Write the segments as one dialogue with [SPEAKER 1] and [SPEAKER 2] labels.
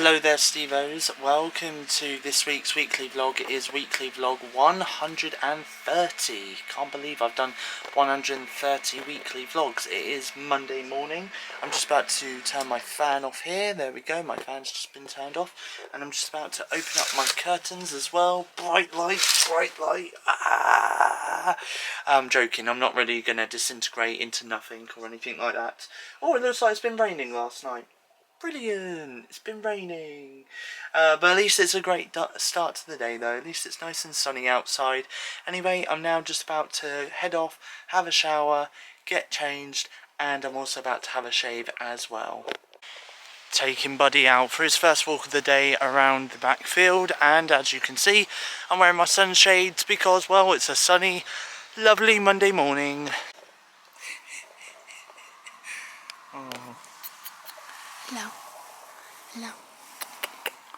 [SPEAKER 1] Hello there, Stevos. Welcome to this week's weekly vlog. It is weekly vlog 130. Can't believe I've done 130 weekly vlogs. It is Monday morning. I'm just about to turn my fan off here. There we go, my fan's just been turned off. And I'm just about to open up my curtains as well. Bright light, bright light. I'm joking, I'm not really going to disintegrate into nothing or anything like that. Oh, it looks like it's been raining last night. Brilliant! It's been raining. But at least it's a great start to the day though. At least it's nice and sunny outside. Anyway, I'm now just about to head off, have a shower, get changed, and I'm also about to have a shave as well. Taking Buddy out for his first walk of the day around the back field, and as you can see, I'm wearing my sunshades because, well, it's a sunny, lovely Monday morning. Oh.
[SPEAKER 2] Hello. Hello.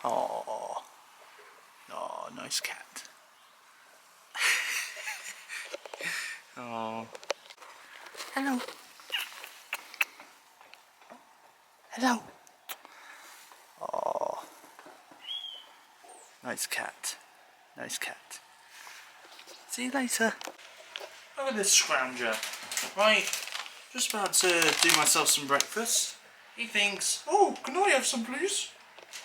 [SPEAKER 1] Oh. Oh, nice cat. Oh.
[SPEAKER 2] Hello. Hello.
[SPEAKER 1] Oh. Nice cat. Nice cat. See you later. Look at this scrounger. Right, just about to do myself some breakfast. He thinks, oh, can I have some please?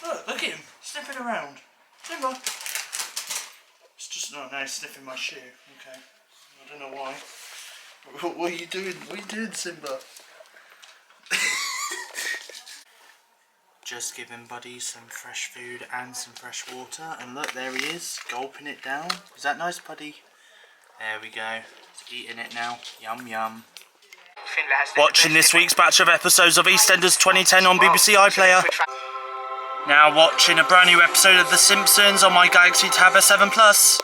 [SPEAKER 1] Look at him, sniffing around. Simba. It's just not nice sniffing my shoe. Okay. I don't know why. What are you doing? What are you doing, Simba? Just giving Buddy some fresh food and some fresh water. And look, there he is, gulping it down. Is that nice, Buddy? There we go. He's eating it now. Yum, yum. Watching this week's batch of episodes of EastEnders 2010 on BBC iPlayer. Now watching a brand new episode of The Simpsons on my Galaxy Tab S7 Plus.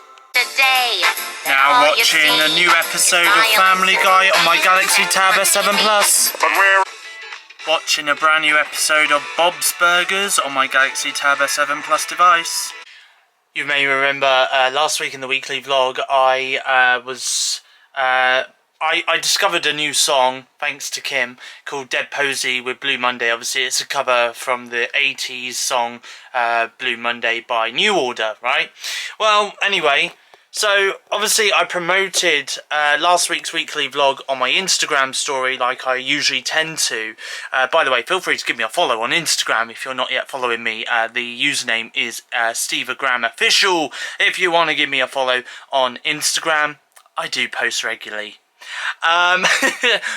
[SPEAKER 1] Now watching a new episode of Family Guy on my Galaxy Tab S7 Plus. Watching a brand new episode of Bob's Burgers on my Galaxy Tab S7 Plus device. You may remember last week in the weekly vlog I discovered a new song, thanks to Kim, called Dead Posey with Blue Monday. Obviously, it's a cover from the 80s song Blue Monday by New Order, right? Well, anyway, so obviously I promoted last week's weekly vlog on my Instagram story like I usually tend to. By the way, feel free to give me a follow on Instagram if you're not yet following me. The username is SteveOfficial. If you want to give me a follow on Instagram, I do post regularly.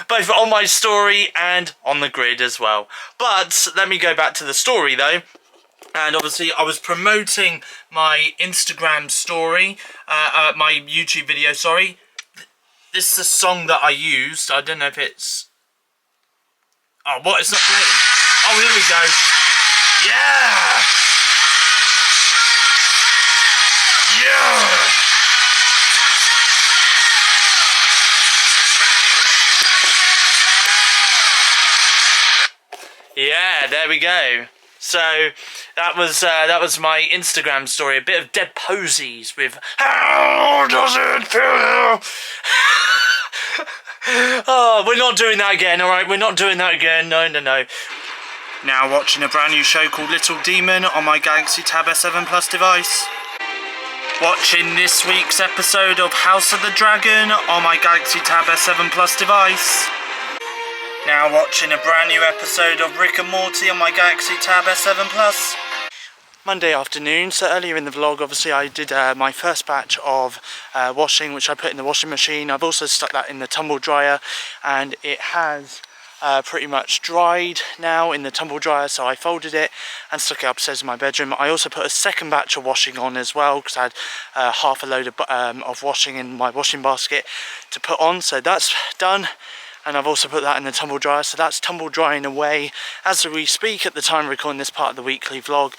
[SPEAKER 1] Both on my story and on the grid as well. But let me go back to the story though. And obviously I was promoting my Instagram story, my YouTube video, sorry. This is a song that I used. I don't know if it's... Oh, what? It's not playing. Oh, here we go. Yeah! Yeah! Yeah, there we go. So that was my Instagram story. A bit of Dead Posies with How Does It Feel? Oh, we're not doing that again, alright? We're not doing that again. No, no, no. Now watching a brand new show called Little Demon on my Galaxy Tab S7 Plus device. Watching this week's episode of House of the Dragon on my Galaxy Tab S7 Plus device. Now watching a brand new episode of Rick and Morty on my Galaxy Tab S7 Plus. Monday afternoon, so earlier in the vlog obviously I did my first batch of washing, which I put in the washing machine. I've also stuck that in the tumble dryer, and it has pretty much dried now in the tumble dryer, so I folded it and stuck it upstairs in my bedroom. I also put a second batch of washing on as well, because I had half a load of washing in my washing basket to put on, so that's done. And I've also put that in the tumble dryer, so that's tumble drying away as we speak at the time of recording this part of the weekly vlog.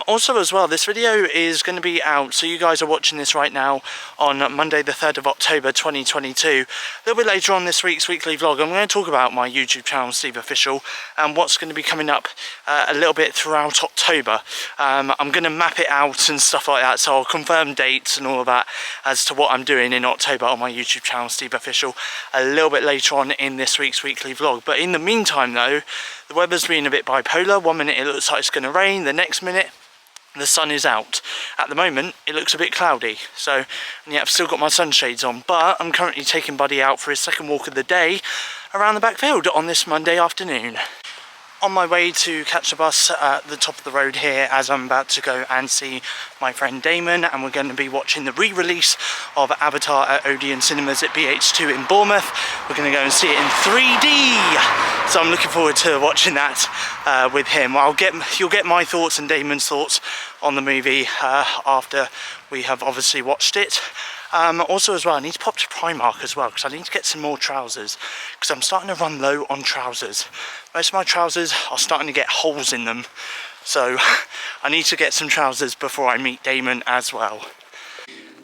[SPEAKER 1] Also as well, this video is going to be out, so you guys are watching this right now on Monday the 3rd of October 2022. A little bit later on this week's weekly vlog, I'm going to talk about my YouTube channel, SteveOfficial, and what's going to be coming up a little bit throughout October. I'm going to map it out and stuff like that, so I'll confirm dates and all of that as to what I'm doing in October on my YouTube channel, SteveOfficial, a little bit later on on in this week's weekly vlog. But in the meantime though, the weather's been a bit bipolar. 1 minute it looks like it's going to rain, the next minute the sun is out. At the moment it looks a bit cloudy, so and yeah, I've still got my sunshades on, but I'm currently taking Buddy out for his second walk of the day around the backfield on this Monday afternoon. On my way to catch a bus at the top of the road here, as I'm about to go and see my friend Damon, and we're going to be watching the re-release of Avatar at Odeon Cinemas at BH2 in Bournemouth. We're going to go and see it in 3D, so I'm looking forward to watching that with him. You'll get my thoughts and Damon's thoughts on the movie after we have obviously watched it. Also as well, I need to pop to Primark as well, because I need to get some more trousers, because I'm starting to run low on trousers. Most of my trousers are starting to get holes in them, so I need to get some trousers before I meet Damon as well.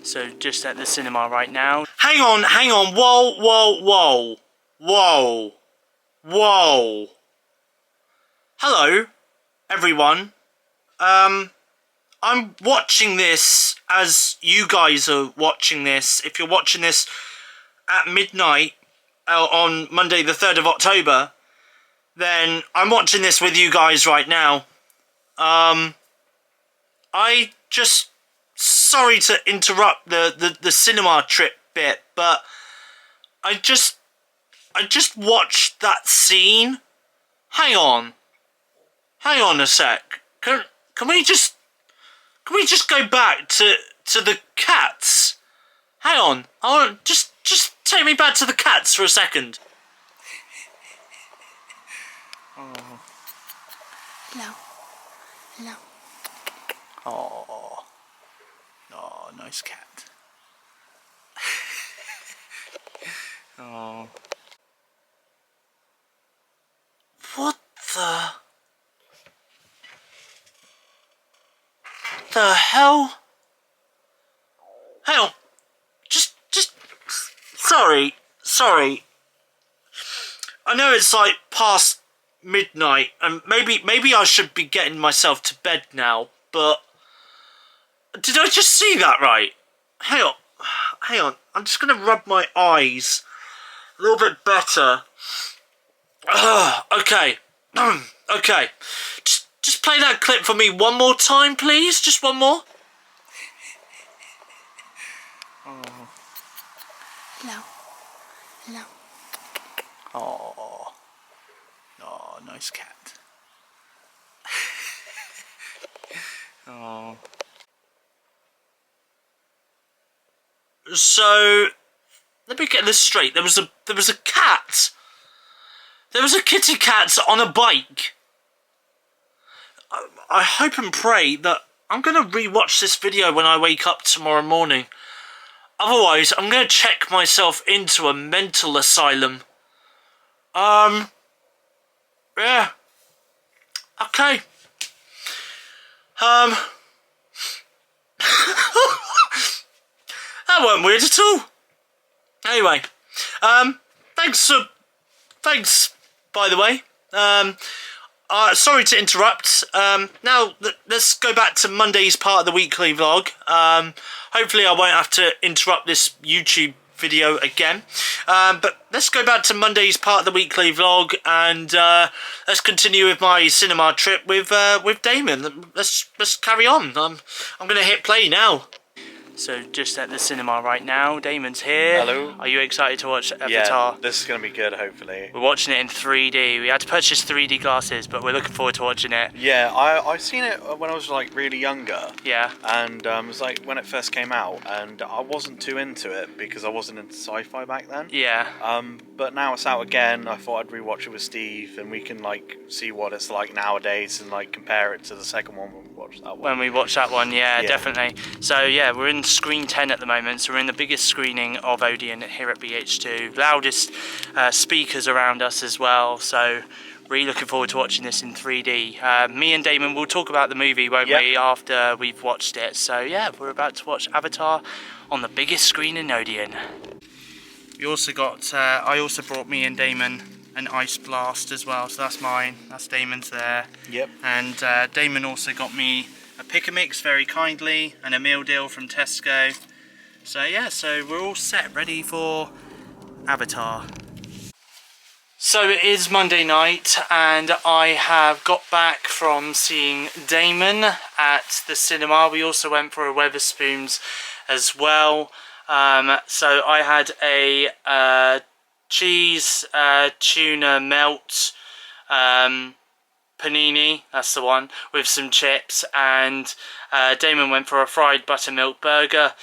[SPEAKER 1] So just at the cinema right now. Hang on, whoa. Hello, everyone. I'm watching this as you guys are watching this. If you're watching this at midnight on Monday the 3rd of October, then I'm watching this with you guys right now. I just... Sorry to interrupt the cinema trip bit, but I just watched that scene. Hang on a sec. Can we just go back to the cats? Hang on. I want just take me back to the cats for a second.
[SPEAKER 2] Hello. Hello.
[SPEAKER 1] Oh, nice cat. Oh. What the hell? Hang on. Just sorry. I know it's like past midnight, and maybe I should be getting myself to bed now, but did I just see that right? Hang on. I'm just gonna rub my eyes a little bit better. Okay. Okay. Just play that clip for me one more time, please. Just one more.
[SPEAKER 2] Hello.
[SPEAKER 1] Oh, nice cat. Oh. So, let me get this straight. There was a cat. There was a kitty cat on a bike. I hope and pray that I'm going to re-watch this video when I wake up tomorrow morning. Otherwise, I'm going to check myself into a mental asylum. Yeah. Okay. That weren't weird at all. Anyway, thanks, by the way. Sorry to interrupt. Now, let's go back to Monday's part of the weekly vlog. Hopefully I won't have to interrupt this YouTube video again. But let's go back to Monday's part of the weekly vlog, and let's continue with my cinema trip with Damon. Let's carry on. I'm gonna hit play now. So just at the cinema right now, Damon's here.
[SPEAKER 3] Hello.
[SPEAKER 1] Are you excited to watch Avatar?
[SPEAKER 3] Yeah, this is going to be good, hopefully.
[SPEAKER 1] We're watching it in 3D. We had to purchase 3D glasses, but we're looking forward to watching it.
[SPEAKER 3] Yeah, I seen it when I was like really younger.
[SPEAKER 1] Yeah.
[SPEAKER 3] And it was like when it first came out, and I wasn't too into it because I wasn't into sci-fi back then.
[SPEAKER 1] Yeah.
[SPEAKER 3] But now it's out again. I thought I'd rewatch it with Steve, and we can like see what it's like nowadays and like compare it to the second one when we watched that one.
[SPEAKER 1] When we watched that one, yeah, definitely. So yeah, we're in screen 10 at the moment, so we're in the biggest screening of Odeon here at BH2, loudest speakers around us as well, so really looking forward to watching this in 3D. Me and Damon will talk about the movie, won't we, after we've watched it. So yeah, we're about to watch Avatar on the biggest screen in Odeon. We also got, I also brought me and Damon an ice blast as well, so that's mine, that's Damon's there.
[SPEAKER 3] Yep.
[SPEAKER 1] And Damon also got me a pick-a-mix very kindly, and a meal deal from Tesco. So yeah, so we're all set, ready for Avatar. So it is Monday night and I have got back from seeing Damon at the cinema. We also went for a Wetherspoons as well. So I had a cheese tuna melt panini, that's the one, with some chips, and Damon went for a fried buttermilk burger.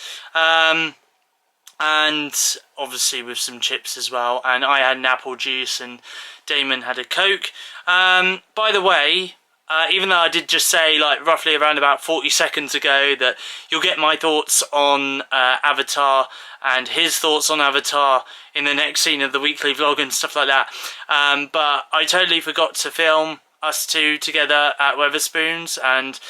[SPEAKER 1] And obviously with some chips as well, and I had an apple juice and Damon had a Coke. By the way, even though I did just say like roughly around about 40 seconds ago that you'll get my thoughts on Avatar and his thoughts on Avatar in the next scene of the weekly vlog and stuff like that, but I totally forgot to film us two together at Wetherspoons, and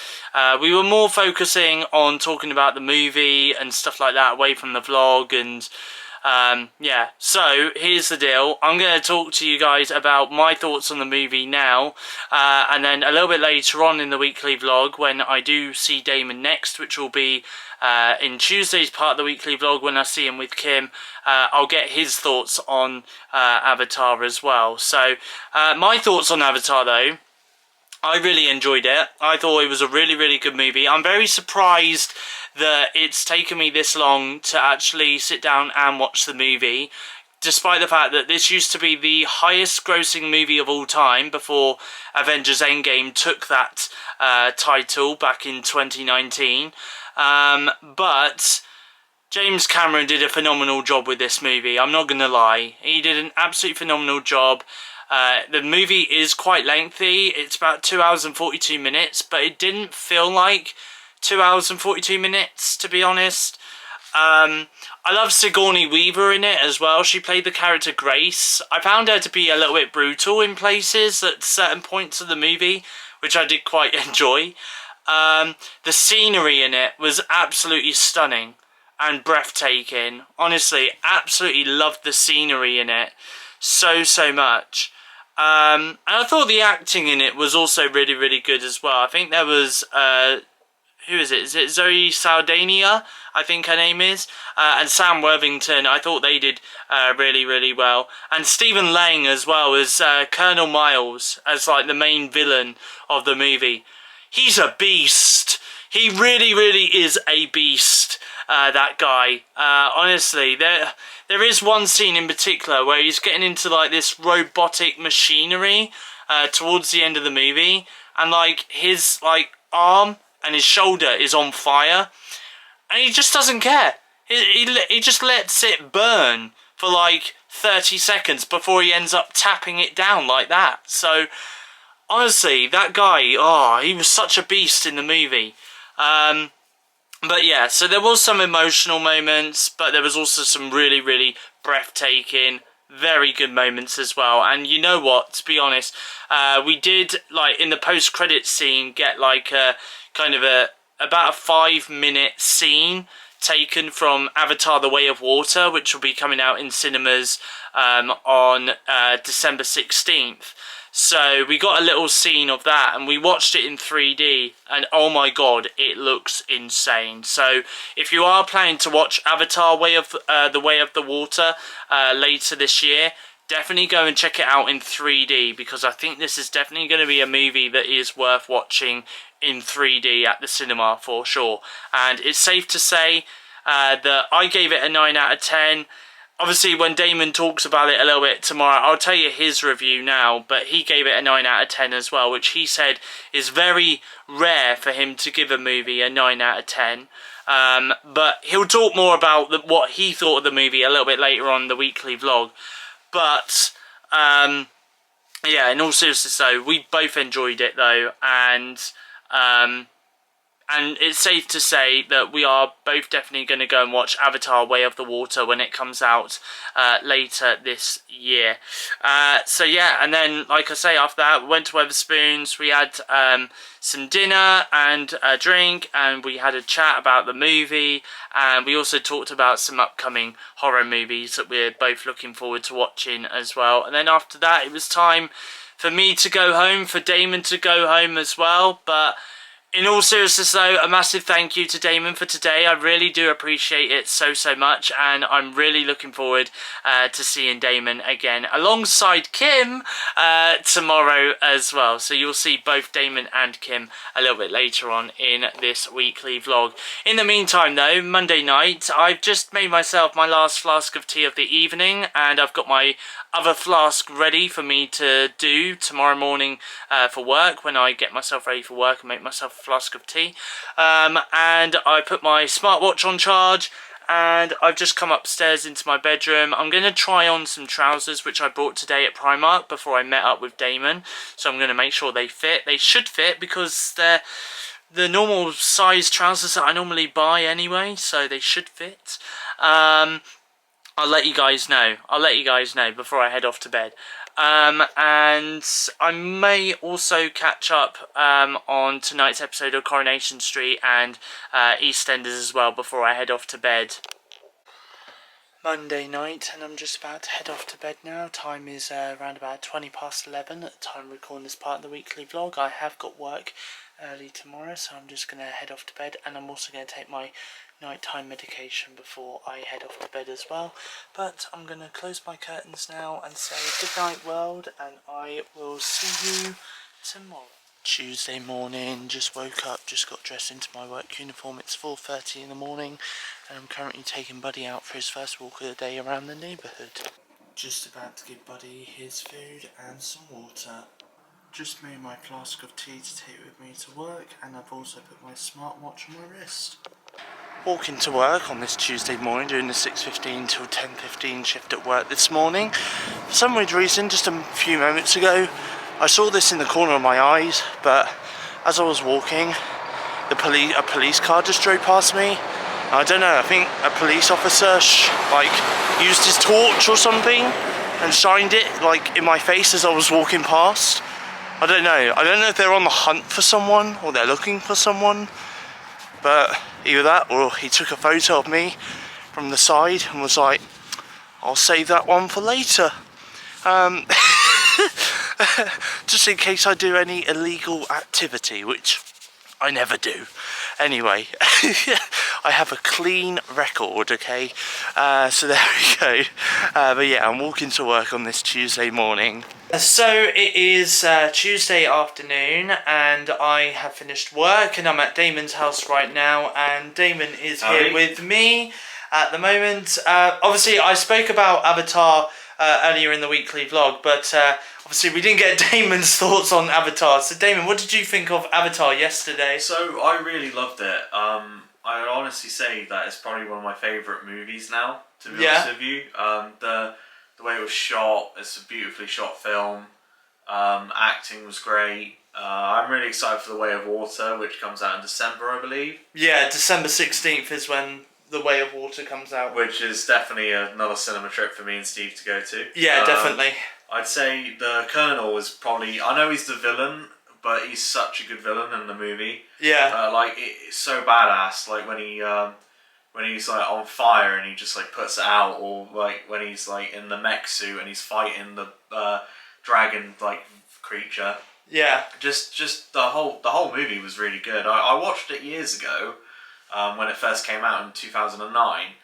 [SPEAKER 1] we were more focusing on talking about the movie and stuff like that away from the vlog. And yeah, so here's the deal. I'm going to talk to you guys about my thoughts on the movie now, and then a little bit later on in the weekly vlog when I do see Damon next, which will be in Tuesday's part of the weekly vlog when I see him with Kim, I'll get his thoughts on Avatar as well. So my thoughts on Avatar though, I really enjoyed it. I thought it was a really, really good movie. I'm very surprised that it's taken me this long to actually sit down and watch the movie, despite the fact that this used to be the highest grossing movie of all time before Avengers Endgame took that title back in 2019. But James Cameron did a phenomenal job with this movie. I'm not going to lie. He did an absolutely phenomenal job. The movie is quite lengthy. It's about 2 hours and 42 minutes, but it didn't feel like 2 hours and 42 minutes, to be honest. I love Sigourney Weaver in it as well. She played the character Grace. I found her to be a little bit brutal in places at certain points of the movie, which I did quite enjoy. The scenery in it was absolutely stunning and breathtaking. Honestly, absolutely loved the scenery in it so much. And I thought the acting in it was also really, really good as well. I think there was, who is it? Is it Zoe Saldana? I think her name is. And Sam Worthington. I thought they did really, really well. And Stephen Lang as well as Colonel Miles as like the main villain of the movie. He's a beast. He really, really is a beast, that guy. Honestly, there is one scene in particular where he's getting into like this robotic machinery towards the end of the movie, and like his like arm and his shoulder is on fire, and he just doesn't care. He just lets it burn for like 30 seconds before he ends up tapping it down like that. So honestly, that guy, oh, he was such a beast in the movie. But yeah, so there was some emotional moments, but there was also some really, really breathtaking, very good moments as well. And you know what, to be honest, we did, like, in the post-credits scene, get, like, a kind of about a 5-minute scene taken from Avatar: The Way of Water, which will be coming out in cinemas on December 16th. So we got a little scene of that and we watched it in 3D, and oh my god, it looks insane. So if you are planning to watch Avatar: The Way of the Water later this year, definitely go and check it out in 3D, because I think this is definitely going to be a movie that is worth watching in 3D at the cinema for sure. And it's safe to say that I gave it a 9 out of 10. Obviously, when Damon talks about it a little bit tomorrow, I'll tell you his review now, but he gave it a 9 out of 10 as well, which he said is very rare for him to give a movie a 9 out of 10. But he'll talk more about what he thought of the movie a little bit later on in the weekly vlog. But, yeah, in all seriousness though, we both enjoyed it though, and it's safe to say that we are both definitely going to go and watch Avatar: Way of the Water when it comes out later this year. So yeah, and then, like I say, after that, we went to Wetherspoons, we had some dinner and a drink, and we had a chat about the movie, and we also talked about some upcoming horror movies that we're both looking forward to watching as well. And then after that, it was time for me to go home, for Damon to go home as well, but In all seriousness though, a massive thank you to Damon for today. I really do appreciate it so much, and I'm really looking forward to seeing Damon again alongside Kim tomorrow as well. So you'll see both Damon and Kim a little bit later on in this weekly vlog. In the meantime though, Monday night, I've just made myself my last flask of tea of the evening, and I've got my other flask ready for me to do tomorrow morning for work, when I get myself ready for work and make myself a flask of tea. And I put my smartwatch on charge, and I've just come upstairs into my bedroom. I'm going to try on some trousers which I bought today at Primark before I met up with Damon, so I'm going to make sure they fit. They should fit because they're the normal size trousers that I normally buy anyway, so they should fit. I'll let you guys know. I'll let you guys know before I head off to bed. And I may also catch up on tonight's episode of Coronation Street and EastEnders as well before I head off to bed. Monday night, and I'm just about to head off to bed now. Time is around about 20 past 11 at the time of recording this part of the weekly vlog. I have got work early tomorrow, so I'm just going to head off to bed, and I'm also going to take my nighttime medication before I head off to bed as well. But I'm going to close my curtains now and say good night world, and I will see you tomorrow. Tuesday morning, just woke up, just got dressed into my work uniform. It's 4:30 in the morning, and I'm currently taking Buddy out for his first walk of the day around the neighbourhood. Just about to give Buddy his food and some water. Just made my flask of tea to take with me to work, and I've also put my smartwatch on my wrist. Walking to work on this Tuesday morning, doing the 6:15 till 10:15 shift at work this morning. For some weird reason, just a few moments ago, I saw this in the corner of my eyes, but as I was walking, a police car just drove past me. I don't know, I think a police officer used his torch or something and shined it in my face as I was walking past. I don't know if they're on the hunt for someone or they're looking for someone, but either that or he took a photo of me from the side and was like, I'll save that one for later. Just in case I do any illegal activity, which I never do. Anyway, I have a clean record, okay? So there we go. But yeah, I'm walking to work on this Tuesday morning. So it is Tuesday afternoon, and I have finished work, and I'm at Damon's house right now, and Damon is here with me at the moment. Obviously, I spoke about Avatar earlier in the weekly vlog, but obviously we didn't get Damon's thoughts on Avatar. So Damon, what did you think of Avatar yesterday?
[SPEAKER 3] So I really loved it. I would honestly say that it's probably one of my favourite movies now, to be honest with you. The way it was shot, it's a beautifully shot film. Acting was great. I'm really excited for The Way of Water, which comes out in December, I believe. Yeah,
[SPEAKER 1] December 16th is when The Way of Water comes out.
[SPEAKER 3] Which is definitely another cinema trip for me and Steve to go to.
[SPEAKER 1] Yeah, definitely.
[SPEAKER 3] I'd say the Colonel was probably... I know he's the villain, but he's such a good villain in the movie.
[SPEAKER 1] Yeah.
[SPEAKER 3] It's so badass. Like when he's like on fire and he just like puts it out, or like when he's like in the mech suit and he's fighting the dragon like creature.
[SPEAKER 1] Yeah.
[SPEAKER 3] Just the whole movie was really good. I watched it years ago when it first came out in 2009.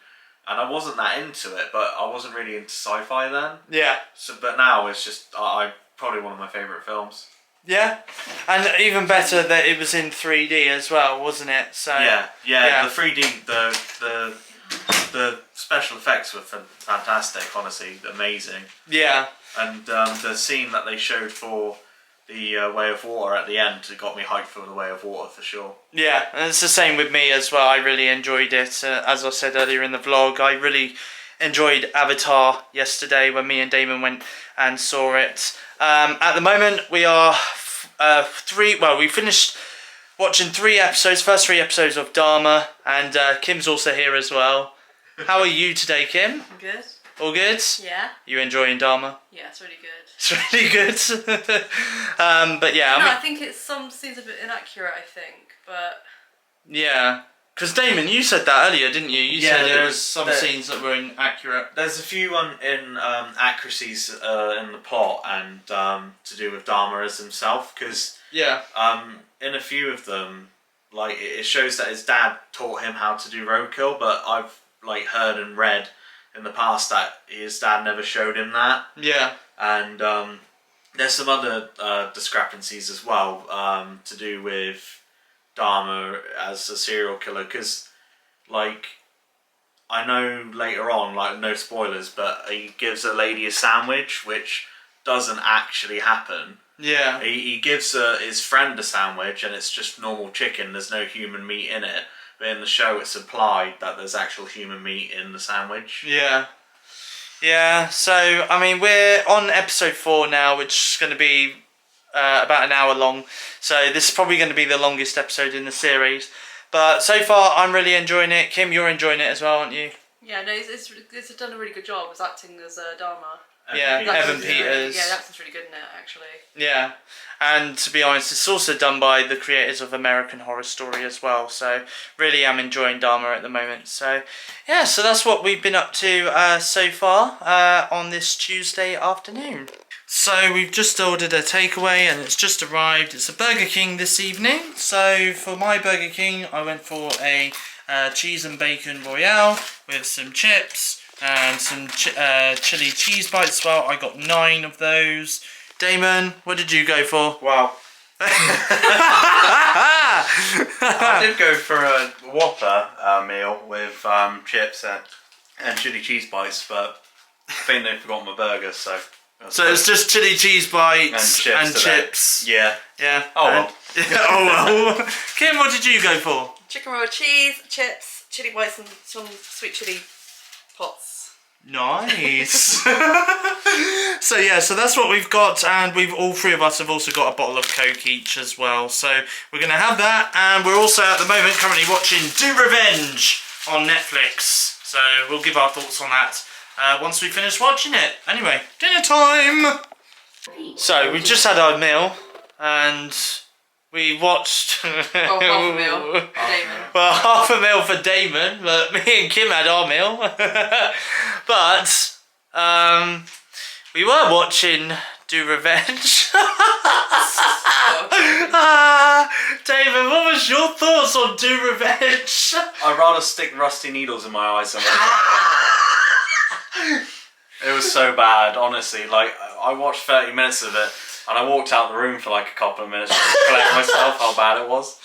[SPEAKER 3] And I wasn't that into it, but I wasn't really into sci-fi then.
[SPEAKER 1] Yeah.
[SPEAKER 3] So, but now it's just probably one of my favourite films.
[SPEAKER 1] Yeah, and even better that it was in 3D as well, wasn't it? So
[SPEAKER 3] yeah. The 3D, the special effects were fantastic. Honestly, amazing.
[SPEAKER 1] Yeah.
[SPEAKER 3] And the scene that they showed for the Way of Water at the end, it got me hyped for The Way of Water for sure. Yeah,
[SPEAKER 1] and it's the same with me as well. I really enjoyed it. As I said earlier in the vlog, I really enjoyed Avatar yesterday when me and Damon went and saw it. At the moment, we are we finished watching first three episodes of Dharma, and Kim's also here as well. How are you today, Kim?
[SPEAKER 4] I'm good.
[SPEAKER 1] All good?
[SPEAKER 4] Yeah.
[SPEAKER 1] You enjoying Dharma?
[SPEAKER 4] Yeah, it's really good.
[SPEAKER 1] It's really good. But yeah,
[SPEAKER 4] I think some scenes a bit inaccurate, I think, but...
[SPEAKER 1] Yeah. Because Damon, you said that earlier, didn't you? You said there was some scenes that were inaccurate.
[SPEAKER 3] There's a few inaccuracies in the plot and to do with Dharma as himself, because in a few of them, like it shows that his dad taught him how to do roadkill, but I've like heard and read in the past that his dad never showed him that.
[SPEAKER 1] Yeah.
[SPEAKER 3] And there's some other discrepancies as well to do with Dharma as a serial killer, because like I know later on, like no spoilers, but he gives a lady a sandwich, which doesn't actually happen.
[SPEAKER 1] Yeah.
[SPEAKER 3] He gives his friend a sandwich, and it's just normal chicken. There's no human meat in it. But in the show, it's implied that there's actual human meat in the sandwich.
[SPEAKER 1] Yeah. Yeah, so, I mean, we're on episode 4 now, which is going to be about an hour long. So this is probably going to be the longest episode in the series. But so far, I'm really enjoying it. Kim, you're enjoying it as well, aren't you?
[SPEAKER 4] Yeah, no, it's done a really good job as acting as Dharma.
[SPEAKER 1] Evan Peters.
[SPEAKER 4] Yeah, that's really good in it, actually.
[SPEAKER 1] Yeah, and to be honest, it's also done by the creators of American Horror Story as well, so really am enjoying Dharma at the moment. So yeah, so that's what we've been up to so far on this Tuesday afternoon. So we've just ordered a takeaway and it's just arrived. It's a Burger King this evening. So for my Burger King, I went for a cheese and bacon royale with some chips and some chili cheese bites as well. I got 9 of those. Damon, what did you go for?
[SPEAKER 3] Wow. I did go for a Whopper meal with chips and chili cheese bites, but I think they forgot my burger, so...
[SPEAKER 1] So it's just chili cheese bites and chips.
[SPEAKER 3] Yeah.
[SPEAKER 1] Yeah.
[SPEAKER 3] Oh well.
[SPEAKER 1] Oh well. Kim, what did you go for?
[SPEAKER 4] Chicken roll, cheese, chips, chili bites, and some sweet chili pots.
[SPEAKER 1] Nice. So yeah, so that's what we've got, and all 3 of us have also got a bottle of Coke each as well. So we're gonna have that, and we're also at the moment currently watching Do Revenge on Netflix. So we'll give our thoughts on that once we finish watching it. Anyway, dinner time. So we just had our meal, and we watched.
[SPEAKER 4] Well, half a meal. Damon.
[SPEAKER 1] Well, half a meal for Damon, but me and Kim had our meal. But we were watching Do Revenge. David, what was your thoughts on Do Revenge?
[SPEAKER 3] I'd rather stick rusty needles in my eyes than it was so bad, honestly. Like, I watched 30 minutes of it and I walked out the room for like a couple of minutes just to collect myself how bad it was.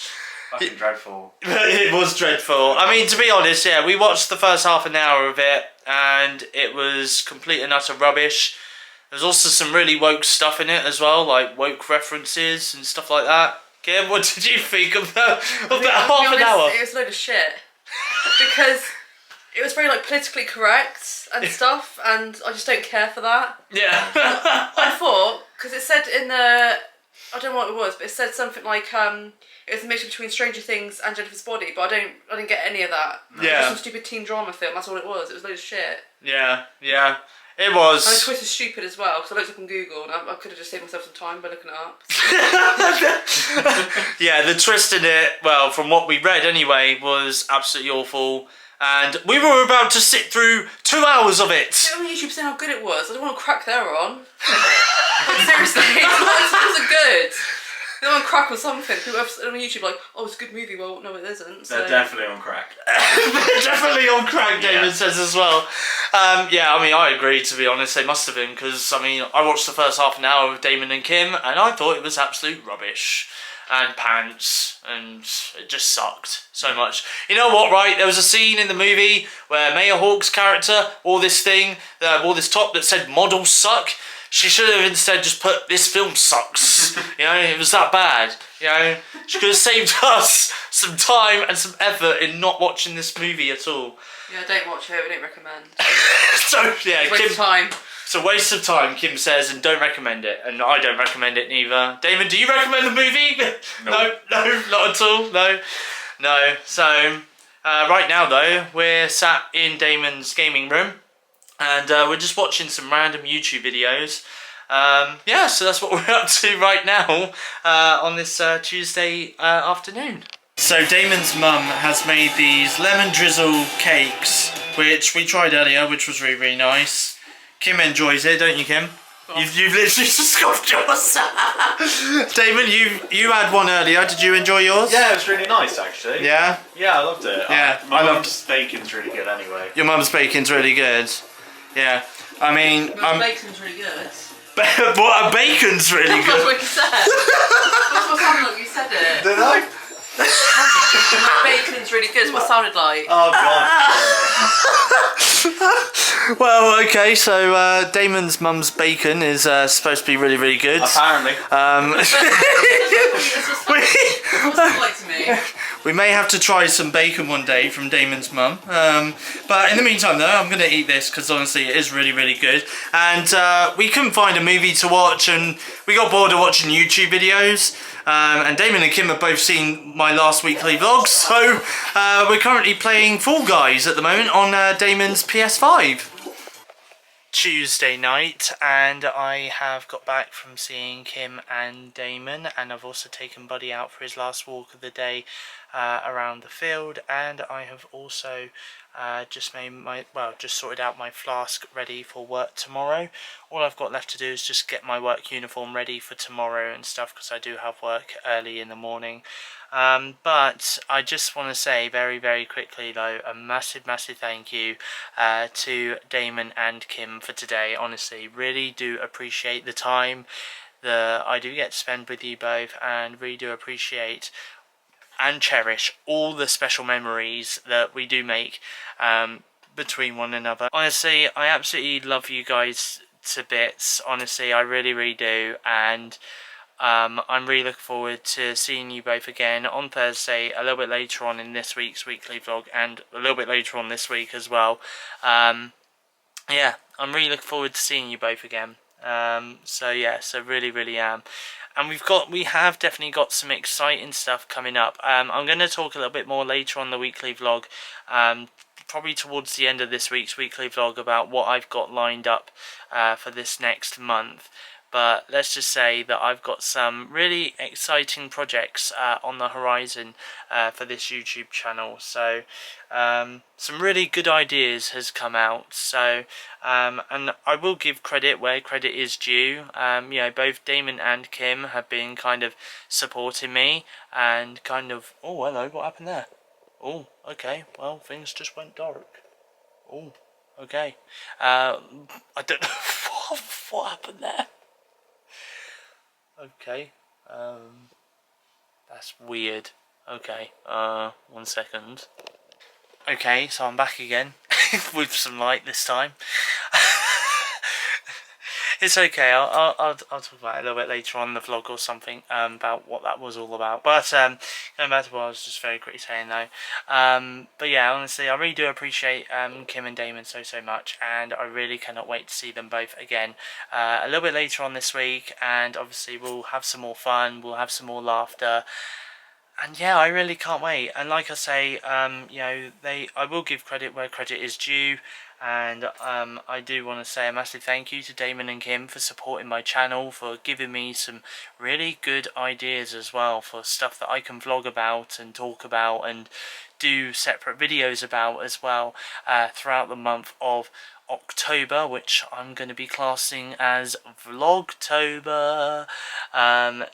[SPEAKER 3] Fucking dreadful.
[SPEAKER 1] It was dreadful. I mean, to be honest, yeah, we watched the first half an hour of it and it was complete and utter rubbish. There's also some really woke stuff in it as well, like woke references and stuff like that. Kim, what did you think of that half an hour?
[SPEAKER 4] It was a load of shit. Because it was very like politically correct and stuff, and I just don't care for that.
[SPEAKER 1] Yeah.
[SPEAKER 4] I thought, because it said in the, I don't know what it was, but it said something like it was a mixture between Stranger Things and Jennifer's Body, but I didn't get any of that.
[SPEAKER 1] Yeah.
[SPEAKER 4] It was some stupid teen drama film. That's all it was. It was a load of shit.
[SPEAKER 1] Yeah. It was.
[SPEAKER 4] And the twist was stupid as well, because I looked up on Google and I could have just saved myself some time by looking it up.
[SPEAKER 1] Yeah, the twist in it, well, from what we read anyway, was absolutely awful. And we were about to sit through 2 hours of it.
[SPEAKER 4] People on YouTube saying how good it was. I don't want to crack their on. Like, seriously, it wasn't good. They want to crack on something. People on YouTube like, oh, it's a good movie. Well, no, it isn't. So.
[SPEAKER 3] They're definitely on crack.
[SPEAKER 1] They're definitely on crack, David says as well. Yeah, I mean, I agree, to be honest. They must have been, because, I mean, I watched the first half an hour with Damon and Kim, and I thought it was absolute rubbish. And pants, and it just sucked so much. You know what, right? There was a scene in the movie where Maya Hawke's character wore this top that said models suck. She should have instead just put, this film sucks. You know, it was that bad. You know, she could have saved us some time and some effort in not watching this movie at all.
[SPEAKER 4] Yeah, don't watch it. We don't recommend.
[SPEAKER 1] So, yeah,
[SPEAKER 4] Waste of time.
[SPEAKER 1] It's a waste of time, Kim says, and don't recommend it. And I don't recommend it neither. Damon, do you recommend the movie? No, not at all. No. So, right now though, we're sat in Damon's gaming room, and we're just watching some random YouTube videos. Yeah, so that's what we're up to right now on this Tuesday afternoon. So Damon's mum has made these lemon drizzle cakes, which we tried earlier, which was really, really nice. Kim enjoys it, don't you, Kim? You've literally just scoffed yours. Damon, you had one earlier. Did you enjoy yours?
[SPEAKER 3] Yeah, it was really nice actually.
[SPEAKER 1] Yeah?
[SPEAKER 3] Yeah, I loved it.
[SPEAKER 1] Yeah,
[SPEAKER 3] My
[SPEAKER 1] I loved-
[SPEAKER 3] mum's bacon's really good anyway.
[SPEAKER 1] Your mum's bacon's really good. Yeah. I mean,
[SPEAKER 4] bacon's really good.
[SPEAKER 1] what? A bacon's really
[SPEAKER 4] That's
[SPEAKER 1] good.
[SPEAKER 4] what you said. That's what sounded like you said it.
[SPEAKER 3] Did I?
[SPEAKER 4] Bacon's really good. That's what it sounded like.
[SPEAKER 3] Oh god.
[SPEAKER 1] Well, okay, so Damon's mum's bacon is supposed to be really, really good.
[SPEAKER 3] Apparently.
[SPEAKER 4] That's what it sounded like to me.
[SPEAKER 1] We may have to try some bacon one day from Damon's mum. But in the meantime, though, I'm going to eat this because honestly, it is really, really good. And we couldn't find a movie to watch, and we got bored of watching YouTube videos. And Damon and Kim have both seen my last weekly vlogs, so we're currently playing Fall Guys at the moment on Damon's PS5. Tuesday night, and I have got back from seeing Kim and Damon, and I've also taken Buddy out for his last walk of the day around the field, and I have also just sorted out my flask ready for work tomorrow. All I've got left to do is just get my work uniform ready for tomorrow and stuff, because I do have work early in the morning. But I just want to say very, very quickly though, a massive thank you to Damon and Kim for today. Honestly, really do appreciate the time that I do get to spend with you both, and really do appreciate and cherish all the special memories that we do make between one another. Honestly, I absolutely love you guys to bits. Honestly, I really, really do, and I'm really looking forward to seeing you both again on Thursday, a little bit later on in this week's weekly vlog, and a little bit later on this week as well. Yeah, I'm really looking forward to seeing you both again. So yeah, so really, really am. And we have definitely got some exciting stuff coming up. I'm going to talk a little bit more later on the weekly vlog, probably towards the end of this week's weekly vlog, about what I've got lined up for this next month. But let's just say that I've got some really exciting projects on the horizon for this YouTube channel. So some really good ideas has come out. So and I will give credit where credit is due. You know, both Damon and Kim have been kind of supporting me and kind of... Oh, hello, what happened there? Oh, okay, well, things just went dark. Oh, okay. I don't know what happened there. Okay, that's weird. Okay, 1 second. Okay, so I'm back again with some light this time. It's okay. I'll talk about it a little bit later on in the vlog or something about what that was all about. But going back to what I was just very quickly saying though. But yeah, honestly, I really do appreciate Kim and Damon so much, and I really cannot wait to see them both again a little bit later on this week. And obviously, we'll have some more fun. We'll have some more laughter. And yeah, I really can't wait. And like I say, you know, I will give credit where credit is due. And I do want to say a massive thank you to Damon and Kim for supporting my channel, for giving me some really good ideas as well for stuff that I can vlog about and talk about and do separate videos about as well throughout the month of October, which I'm going to be classing as Vlogtober.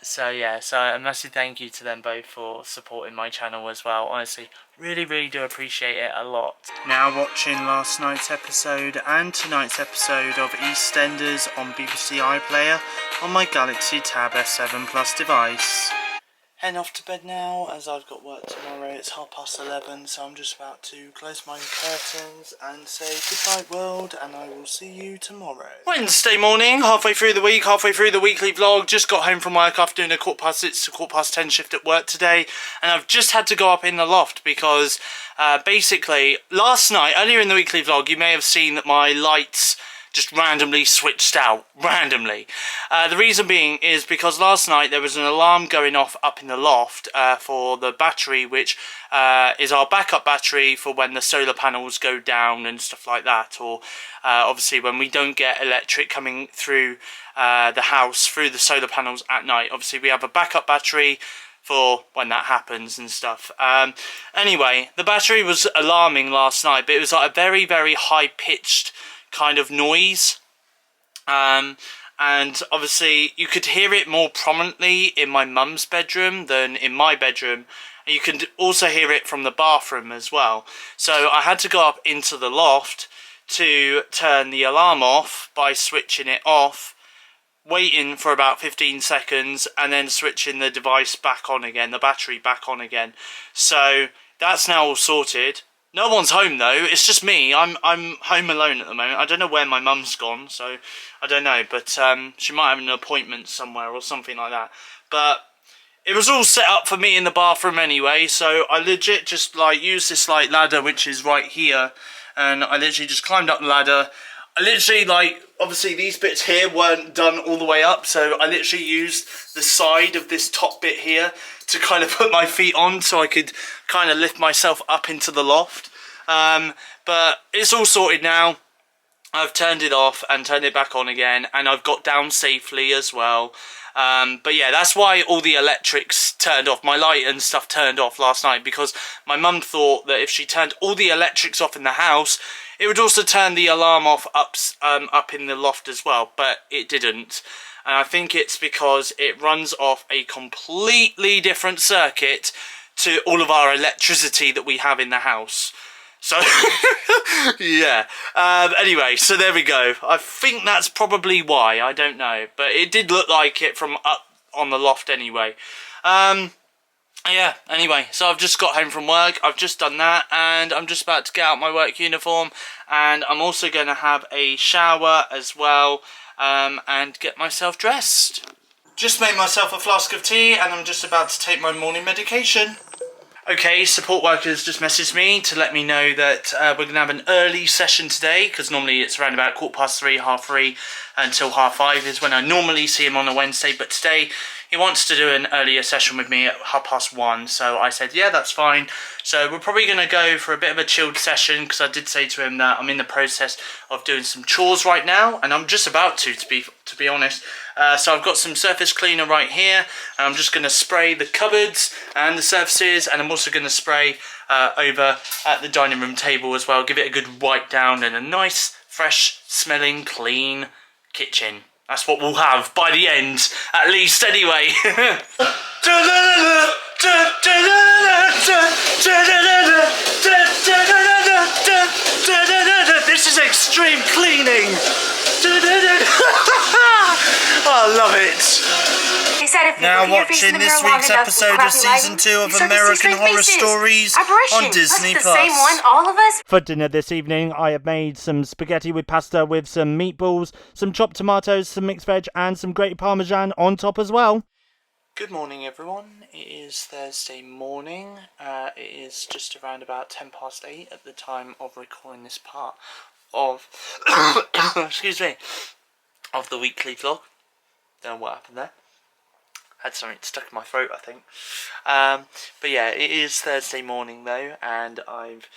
[SPEAKER 1] So yeah, so a massive thank you to them both for supporting my channel as well. Honestly, really do appreciate it a lot. Now watching last night's episode and tonight's episode of EastEnders on BBC iPlayer on my Galaxy Tab S7 Plus device. Heading off to bed now, as I've got work tomorrow. It's 11:30, so I'm just about to close my curtains and say goodbye world, and I will see you tomorrow. Wednesday morning, halfway through the week, halfway through the weekly vlog. Just got home from work after doing a 6:15 to 10:15 shift at work today, and I've just had to go up in the loft because basically last night, earlier in the weekly vlog, you may have seen that my lights just randomly switched out, randomly. The reason being is because last night there was an alarm going off up in the loft for the battery, which is our backup battery for when the solar panels go down and stuff like that, or obviously when we don't get electric coming through the house through the solar panels at night. Obviously we have a backup battery for when that happens and stuff. Anyway, the battery was alarming last night, but it was like a very high pitched kind of noise, and and obviously you could hear it more prominently in my mum's bedroom than in my bedroom. And you can also hear it from the bathroom as well. So I had to go up into the loft to turn the alarm off by switching it off, waiting for about 15 seconds, and then switching the device back on again, the battery back on again. So that's now all sorted. No one's home though, it's just me. I'm home alone at the moment. I don't know where my mum's gone, so I don't know, but she might have an appointment somewhere or something like that. But it was all set up for me in the bathroom anyway, so I legit just like used this like ladder which is right here, and I literally just climbed up the ladder. I literally, like, obviously these bits here weren't done all the way up, so I literally used the side of this top bit here to kind of put my feet on so I could kind of lift myself up into the loft. But it's all sorted now. I've turned it off and turned it back on again, and I've got down safely as well. But yeah, that's why all the electrics turned off. My light and stuff turned off last night because my mum thought that if she turned all the electrics off in the house, it would also turn the alarm off up in the loft as well, but it didn't. And I think it's because it runs off a completely different circuit to all of our electricity that we have in the house. So, yeah. Anyway, so there we go. I think that's probably why. I don't know. But it did look like it from up on the loft anyway. Yeah, anyway, so I've just got home from work, I've just done that, and I'm just about to get out my work uniform, and I'm also going to have a shower as well, and get myself dressed. Just made myself a flask of tea, and I'm just about to take my morning medication. Okay, support workers just messaged me to let me know that we're going to have an early session today, because normally it's around about 3:15, 3:30 until 5:30 is when I normally see him on a Wednesday, but today he wants to do an earlier session with me at 1:30, so I said yeah, that's fine. So we're probably going to go for a bit of a chilled session, because I did say to him that I'm in the process of doing some chores right now, and I'm just about to be honest. So I've got some surface cleaner right here, and I'm just going to spray the cupboards and the surfaces, and I'm also going to spray over at the dining room table as well, give it a good wipe down and a nice, fresh smelling, clean kitchen. That's what we'll have by the end, at least anyway. This is extreme cleaning. I love it. Now watching this week's episode of season 2 of American Horror Stories on Disney Plus. For dinner this evening, I have made some spaghetti with pasta with some meatballs, some chopped tomatoes, some mixed veg, and some grated parmesan on top as well. Good morning, everyone. It is Thursday morning. It is just around about 8:10 at the time of recording this part of excuse me, of the weekly vlog. Don't know what happened there. Had something stuck in my throat, I think. But yeah, it is Thursday morning though, and I've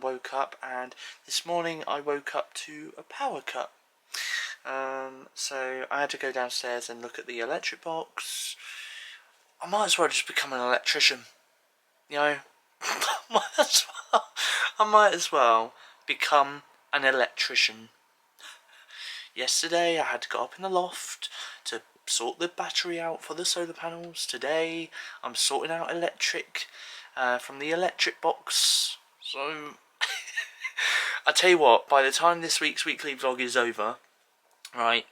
[SPEAKER 1] woke up, and this morning I woke up to a power cut. So I had to go downstairs and look at the electric box. I might as well just become an electrician, you know. I might as well become an electrician. Yesterday I had to go up in the loft to sort the battery out for the solar panels. Today I'm sorting out electric from the electric box. So I tell you what, by the time this week's weekly vlog is over, right,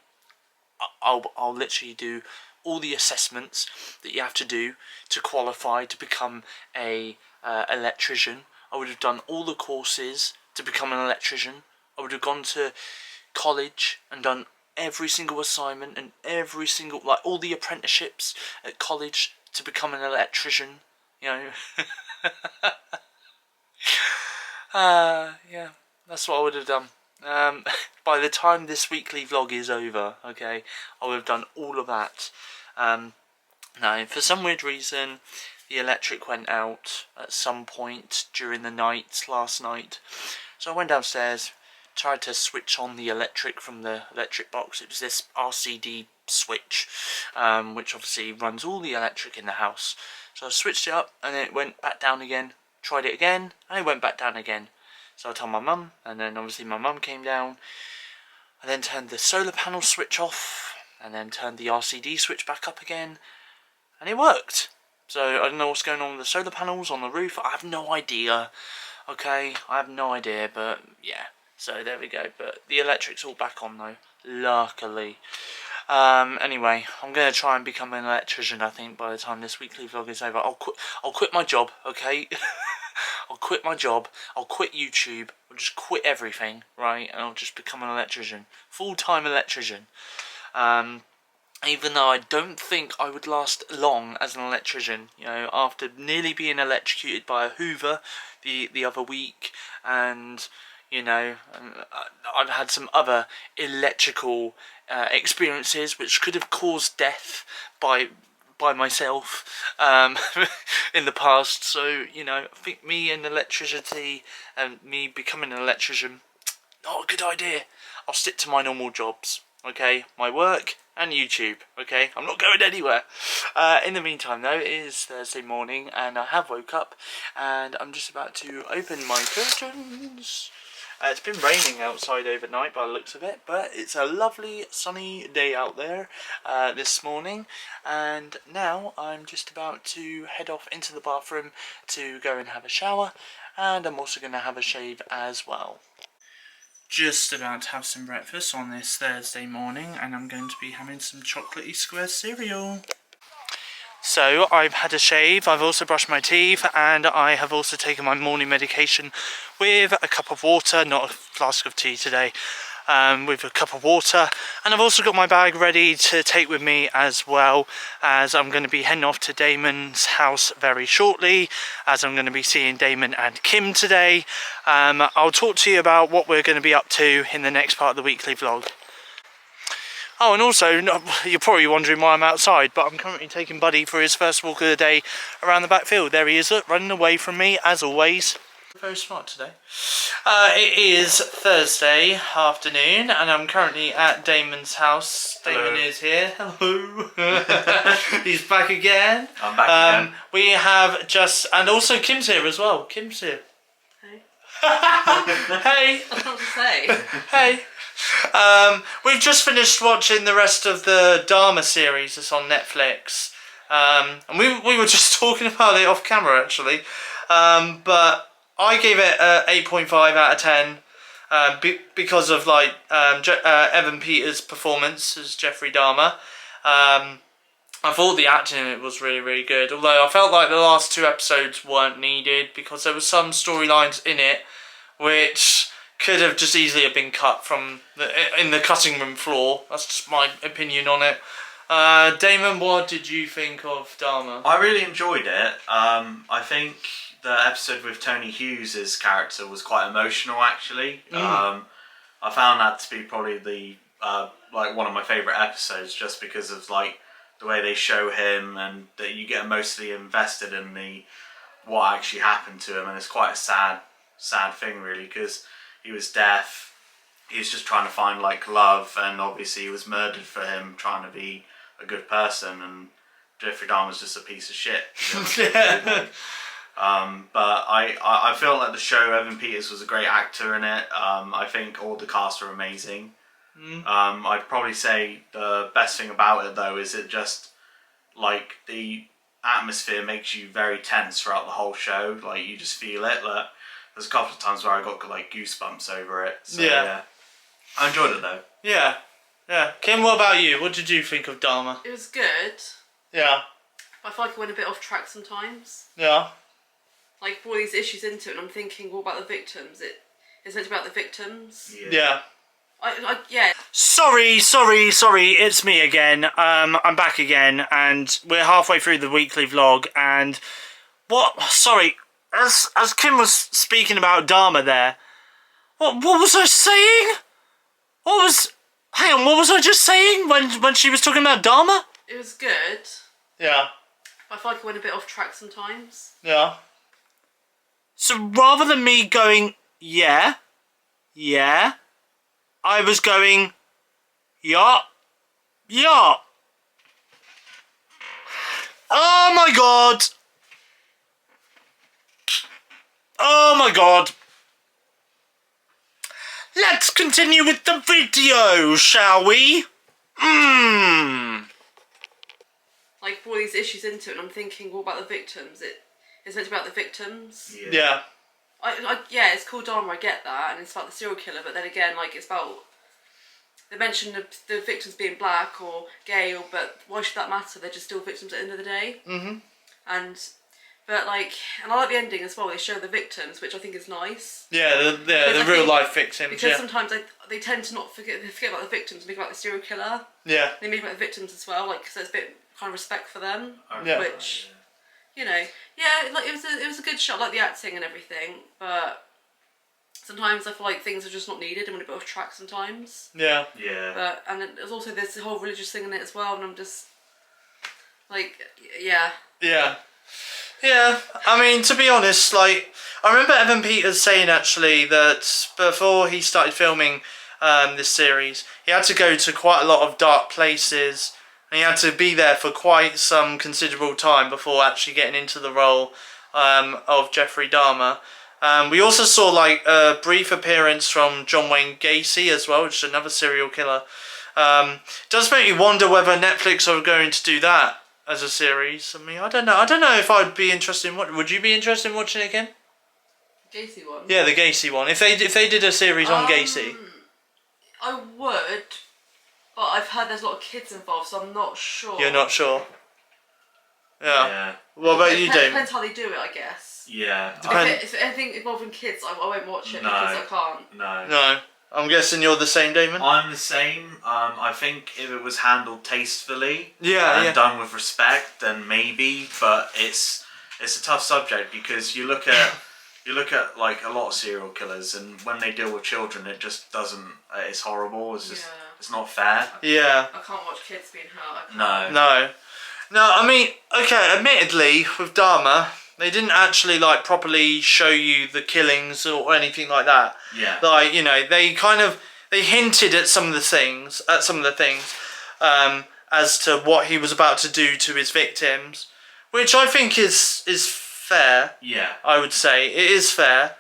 [SPEAKER 1] I'll literally do all the assessments that you have to do to qualify to become a electrician. I would have done all the courses to become an electrician. I would have gone to college and done every single assignment and every single, like, all the apprenticeships at college to become an electrician, you know. Yeah, that's what I would have done. By the time this weekly vlog is over, okay, I would have done all of that. Now, for some weird reason, the electric went out at some point during the night, last night. So I went downstairs, tried to switch on the electric from the electric box. It was this RCD switch, which obviously runs all the electric in the house. So I switched it up, and then it went back down again. Tried it again, and it went back down again. So I told my mum, and then obviously my mum came down. I then turned the solar panel switch off, and then turned the RCD switch back up again, and it worked. So I don't know what's going on with the solar panels on the roof. I have no idea. Okay, I have no idea, but yeah. So there we go. But the electric's all back on though, luckily. Anyway, I'm gonna try and become an electrician. I think by the time this weekly vlog is over, I'll quit my job. Okay, I'll quit my job. I'll quit YouTube. I'll just quit everything, right? And I'll just become an electrician, full-time electrician. Even though I don't think I would last long as an electrician, you know, after nearly being electrocuted by a Hoover the other week, and you know, I've had some other electrical experiences which could have caused death by myself in the past. So you know, I think me and electricity and me becoming an electrician, not a good idea. I'll stick to my normal jobs. Okay, my work and YouTube. Okay, I'm not going anywhere. In the meantime though, it is Thursday morning and I have woke up and I'm just about to open my curtains. It's been raining outside overnight by the looks of it, but it's a lovely sunny day out there this morning, and now I'm just about to head off into the bathroom to go and have a shower, and I'm also going to have a shave as well. Just about to have some breakfast on this Thursday morning, and I'm going to be having some chocolatey square cereal. So I've had a shave, I've also brushed my teeth, and I have also taken my morning medication with a cup of water, not a flask of tea today, with a cup of water. And I've also got my bag ready to take with me, as well as I'm going to be heading off to Damon's house very shortly, as I'm going to be seeing Damon and Kim today. I'll talk to you about what we're going to be up to in the next part of the weekly vlog. Oh, and also, you're probably wondering why I'm outside, but I'm currently taking Buddy for his first walk of the day around the back field. There he is, look, running away from me, as always. Very smart today. It is Thursday afternoon, and I'm currently at Damon's house. Damon is here. Hello. He's back again.
[SPEAKER 3] I'm back again.
[SPEAKER 1] We have just, and also Kim's here as well. Kim's here.
[SPEAKER 4] Hey.
[SPEAKER 1] Hey.
[SPEAKER 4] I don't know what to say.
[SPEAKER 1] Hey. We've just finished watching the rest of the Dharma series that's on Netflix, and we were just talking about it off camera actually, but I gave it a 8.5 out of 10 because of like Evan Peters' performance as Jeffrey Dahmer. I thought the acting in it was really good, although I felt like the last 2 episodes weren't needed because there were some storylines in it which could have just easily have been cut from in the cutting room floor. That's just my opinion on it. Damon, what did you think of Dharma?
[SPEAKER 3] I really enjoyed it. I think the episode with Tony Hughes' character was quite emotional actually. I found that to be probably the like one of my favourite episodes, just because of like the way they show him and that you get mostly invested in what actually happened to him, and it's quite a sad thing really, because he was deaf, he was just trying to find like love, and obviously he was murdered for him trying to be a good person, and Jeffrey Dahmer was just a piece of shit. Yeah. But I feel like the show, Evan Peters was a great actor in it. I think all the cast are amazing. I'd probably say the best thing about it though is it just, like, the atmosphere makes you very tense throughout the whole show. Like, you just feel it. Like, there's a couple of times where I got like goosebumps over it. So, yeah. I enjoyed it though.
[SPEAKER 1] Yeah. Kim, what about you? What did you think of Dharma?
[SPEAKER 4] It was good.
[SPEAKER 1] Yeah.
[SPEAKER 4] But I feel like it went a bit off track sometimes.
[SPEAKER 1] Yeah.
[SPEAKER 4] Like, all these issues into it, and I'm thinking, what about the victims? It's meant to be about the victims.
[SPEAKER 1] Yeah.
[SPEAKER 4] Yeah.
[SPEAKER 1] Sorry, it's me again. I'm back again, and we're halfway through the weekly vlog, and sorry, as Kim was speaking about Dharma there, what was I saying? Hang on, what was I just saying when she was talking about Dharma?
[SPEAKER 4] It was good.
[SPEAKER 1] Yeah.
[SPEAKER 4] But I feel like it went a bit off track sometimes.
[SPEAKER 1] Yeah. So rather than me going, yeah, I was going, yeah. Oh my god. Oh my god. Let's continue with the video, shall we?
[SPEAKER 4] Like, all these issues into it, and I'm thinking, what about the victims? It's meant to be about the victims.
[SPEAKER 1] Yeah.
[SPEAKER 4] Yeah, it's called Dharma, I get that, and it's about the serial killer, but then again, like, it's about... They mention the victims being black or gay, but why should that matter? They're just still victims at the end of the day. But like, and I like the ending as well. They show the victims, which I think is nice.
[SPEAKER 1] Yeah, the real life victims.
[SPEAKER 4] Because sometimes they tend to not forget about the victims and think about the serial killer.
[SPEAKER 1] Yeah.
[SPEAKER 4] They make about the victims as well, like, so it's a bit kind of respect for them.
[SPEAKER 1] Yeah.
[SPEAKER 4] Which, you know, yeah, like it was a good shot, like the acting and everything, but sometimes I feel like things are just not needed and when it goes off track sometimes.
[SPEAKER 1] Yeah.
[SPEAKER 3] Yeah.
[SPEAKER 4] But and then there's also this whole religious thing in it as well, and I'm just like, yeah.
[SPEAKER 1] Yeah. Yeah, I mean, to be honest, like, I remember Evan Peters saying, actually, that before he started filming this series, he had to go to quite a lot of dark places, and he had to be there for quite some considerable time before actually getting into the role of Jeffrey Dahmer. We also saw, like, a brief appearance from John Wayne Gacy as well, which is another serial killer. Does make me wonder whether Netflix are going to do that as a series. I mean, I don't know if I'd be interested in watching. Would you be interested in watching it again?
[SPEAKER 4] Gacy one?
[SPEAKER 1] Yeah, the Gacy one. If they did a series on Gacy.
[SPEAKER 4] I would, but I've heard there's a lot of kids involved, so I'm not sure.
[SPEAKER 1] You're not sure? Yeah. What about you, Dave?
[SPEAKER 4] Depends how they do it, I guess.
[SPEAKER 3] Yeah.
[SPEAKER 4] If anything involving kids, I won't watch it because I can't.
[SPEAKER 3] No.
[SPEAKER 1] I'm guessing you're the same, Damon?
[SPEAKER 3] I'm the same. I think if it was handled tastefully and done with respect, then maybe. But it's a tough subject because you look at like a lot of serial killers, and when they deal with children, it just doesn't. It's horrible. It's just it's not fair.
[SPEAKER 1] Yeah.
[SPEAKER 4] I can't watch kids being hurt.
[SPEAKER 1] No. I mean, okay. Admittedly, with Dahmer, they didn't actually like properly show you the killings or anything like that.
[SPEAKER 3] Yeah.
[SPEAKER 1] Like, you know, they hinted at some of the things, as to what he was about to do to his victims, which I think is fair.
[SPEAKER 3] Yeah.
[SPEAKER 1] I would say it is fair,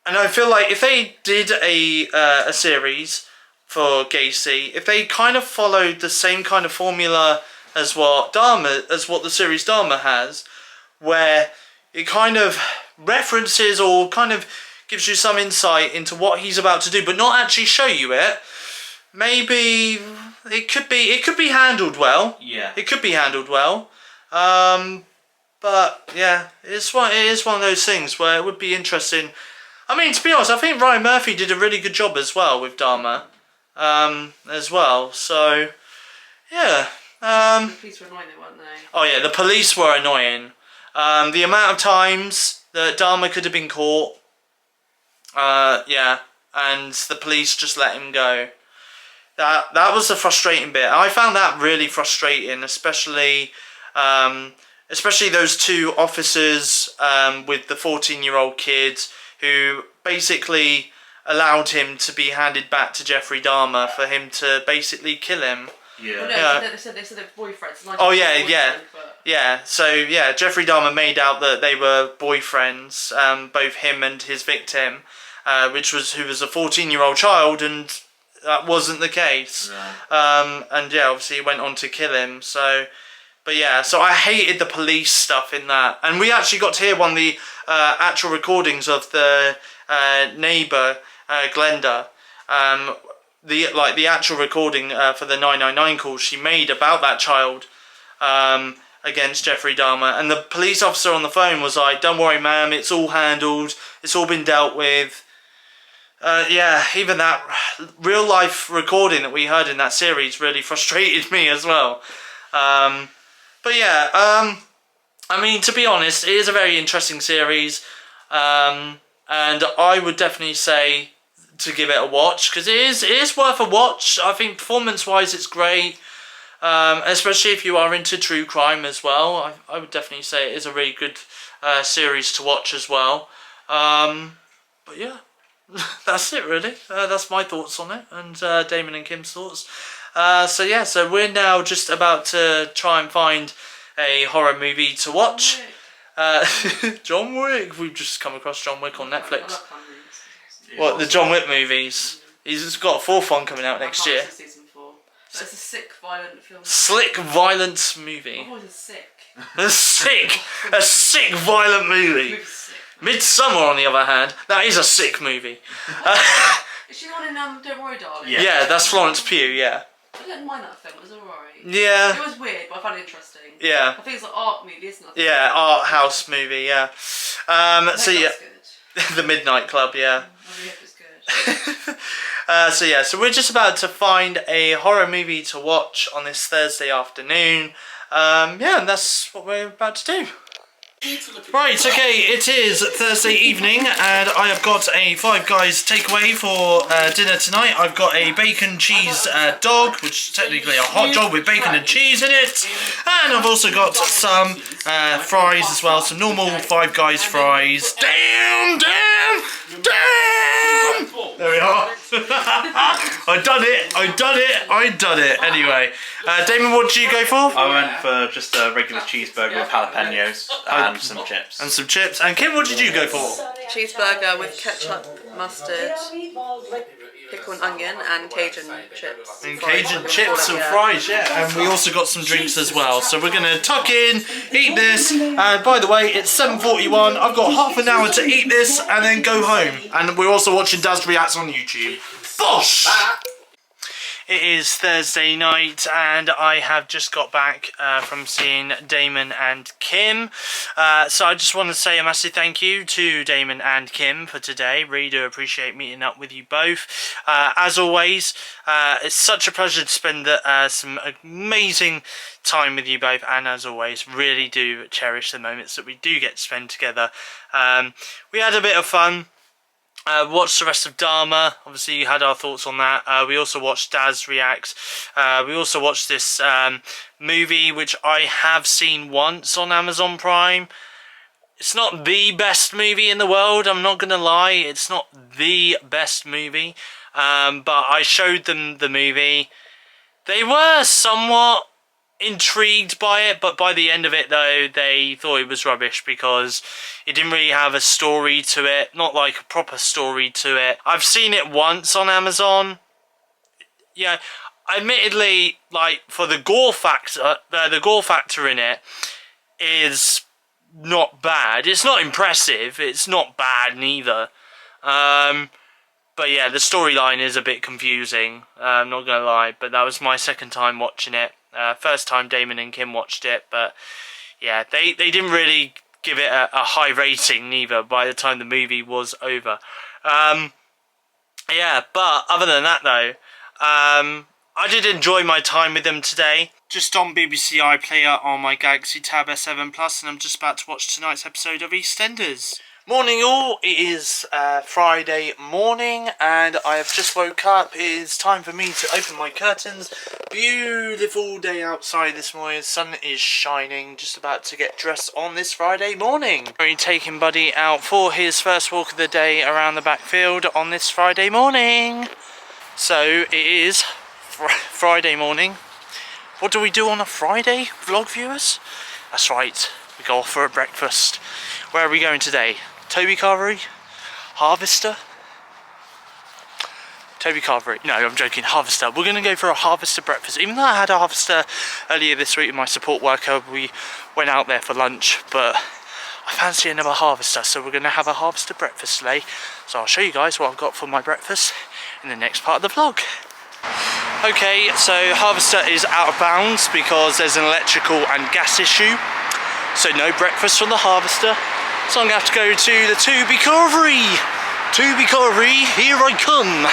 [SPEAKER 1] and I feel like if they did a series for Gacy, if they kind of followed the same kind of formula as what the series Dahmer has, where it kind of references or kind of gives you some insight into what he's about to do, but not actually show you it. Maybe it could be handled well.
[SPEAKER 3] Yeah.
[SPEAKER 1] It could be handled well. But yeah, it is one of those things where it would be interesting. I mean, to be honest, I think Ryan Murphy did a really good job as well with Dahmer, as well. So yeah.
[SPEAKER 4] The police were annoying, weren't they?
[SPEAKER 1] Oh yeah, the police were annoying. The amount of times that Dahmer could have been caught, and the police just let him go. That was the frustrating bit. I found that really frustrating, especially those two officers with the 14-year-old kid who basically allowed him to be handed back to Jeffrey Dahmer for him to basically kill him.
[SPEAKER 3] Yeah.
[SPEAKER 4] Well, no, they said they're boyfriends.
[SPEAKER 1] Oh yeah. So yeah, Jeffrey Dahmer made out that they were boyfriends, both him and his victim, who was a 14-year-old child, and that wasn't the case.
[SPEAKER 3] No.
[SPEAKER 1] And yeah, obviously he went on to kill him. So, but yeah, so I hated the police stuff in that, and we actually got to hear one of the actual recordings of the neighbour, Glenda. The actual recording for the 999 call she made about that child against Jeffrey Dahmer, and the police officer on the phone was like, "Don't worry, ma'am, it's all handled, it's all been dealt with." Even that real life recording that we heard in that series really frustrated me as well. But yeah, I mean, to be honest, it is a very interesting series, and I would definitely say to give it a watch, because it is worth a watch. I think performance-wise it's great, especially if you are into true crime as well. I would definitely say it is a really good series to watch as well. But yeah, that's it really. That's my thoughts on it, and Damon and Kim's thoughts. So we're now just about to try and find a horror movie to watch. John Wick. We've just come across John Wick on Netflix. What, the John Wick movies? He's got a fourth one coming out next year.
[SPEAKER 4] Season 4. So it's a sick, violent film.
[SPEAKER 1] Slick violence movie.
[SPEAKER 4] Oh, it's sick.
[SPEAKER 1] A sick violent movie.
[SPEAKER 4] It's sick.
[SPEAKER 1] Midsummer, on the other hand, that is a sick movie.
[SPEAKER 4] Is she the one in Don't Worry, Darling?
[SPEAKER 1] Yeah, that's Florence Pugh. Yeah.
[SPEAKER 4] I didn't mind that film. It was alright.
[SPEAKER 1] Yeah.
[SPEAKER 4] It was weird, but I found it interesting.
[SPEAKER 1] Yeah.
[SPEAKER 4] I think it's an art movie, isn't it?
[SPEAKER 1] Yeah, art house movie. Yeah. So yeah,
[SPEAKER 4] Good.
[SPEAKER 1] the Midnight Club. Yeah.
[SPEAKER 4] I really hope it's good.
[SPEAKER 1] So we're just about to find a horror movie to watch on this Thursday afternoon. Yeah, and that's what we're about to do. Right, okay, it is Thursday evening and I have got a Five Guys takeaway for dinner tonight. I've got a bacon cheese dog, which is technically a hot dog with bacon and cheese in it. And I've also got some fries as well, some normal Five Guys fries. Damn! There we are. I done it. Anyway, Damon, what did you go for?
[SPEAKER 3] I went for just a regular cheeseburger with jalapenos and some chips.
[SPEAKER 1] And some chips. And Kim, what did you go for?
[SPEAKER 4] Cheeseburger with ketchup, mustard, pickle and onion, and Cajun chips.
[SPEAKER 1] And Cajun chips and fries, yeah. And we also got some drinks as well. So we're going to tuck in, eat this. And by the way, it's 7:41. I've got half an hour to eat this and then go home. And we're also watching Daz Reacts on YouTube. Bosh! It is Thursday night and I have just got back from seeing Damon and Kim. So I just want to say a massive thank you to Damon and Kim for today. Really do appreciate meeting up with you both. As always, it's such a pleasure to spend some amazing time with you both, and as always, really do cherish the moments that we do get to spend together. We had a bit of fun. Watched the rest of Dharma. Obviously you had our thoughts on that. We also watched Daz Reacts. We also watched this movie which I have seen once on Amazon Prime. It's not the best movie in the world, I'm not gonna lie. It's not the best movie, but I showed them the movie. They were somewhat intrigued by it, but by the end of it though they thought it was rubbish because it didn't really have a story to it, not like a proper story to it. I've seen it once on Amazon. Yeah, admittedly, like, for the gore factor in it is not bad. It's not impressive, it's not bad neither. But yeah, the storyline is a bit confusing, I'm not gonna lie, but that was my second time watching it. First time Damon and Kim watched it, but yeah, they didn't really give it a high rating neither by the time the movie was over. Yeah, but other than that though, I did enjoy my time with them today. Just on BBC iPlayer on my Galaxy Tab S7 Plus, and I'm just about to watch tonight's episode of EastEnders. Morning all, it is Friday morning and I have just woke up. It is time for me to open my curtains. Beautiful day outside this morning, the sun is shining, just about to get dressed on this Friday morning. We're taking Buddy out for his first walk of the day around the backfield on this Friday morning. So it is Friday morning. What do we do on a Friday, vlog viewers? That's right, we go off for a breakfast. Where are we going today? Toby Carvery? Harvester? Toby Carvery. No, I'm joking. Harvester. We're going to go for a Harvester breakfast. Even though I had a Harvester earlier this week with my support worker, we went out there for lunch, but I fancy another Harvester, so we're going to have a Harvester breakfast today. So I'll show you guys what I've got for my breakfast in the next part of the vlog. Okay, so Harvester is out of bounds because there's an electrical and gas issue. So no breakfast from the Harvester. So I'm going to have to go to the Toby Carvery. Toby Carvery, here I come.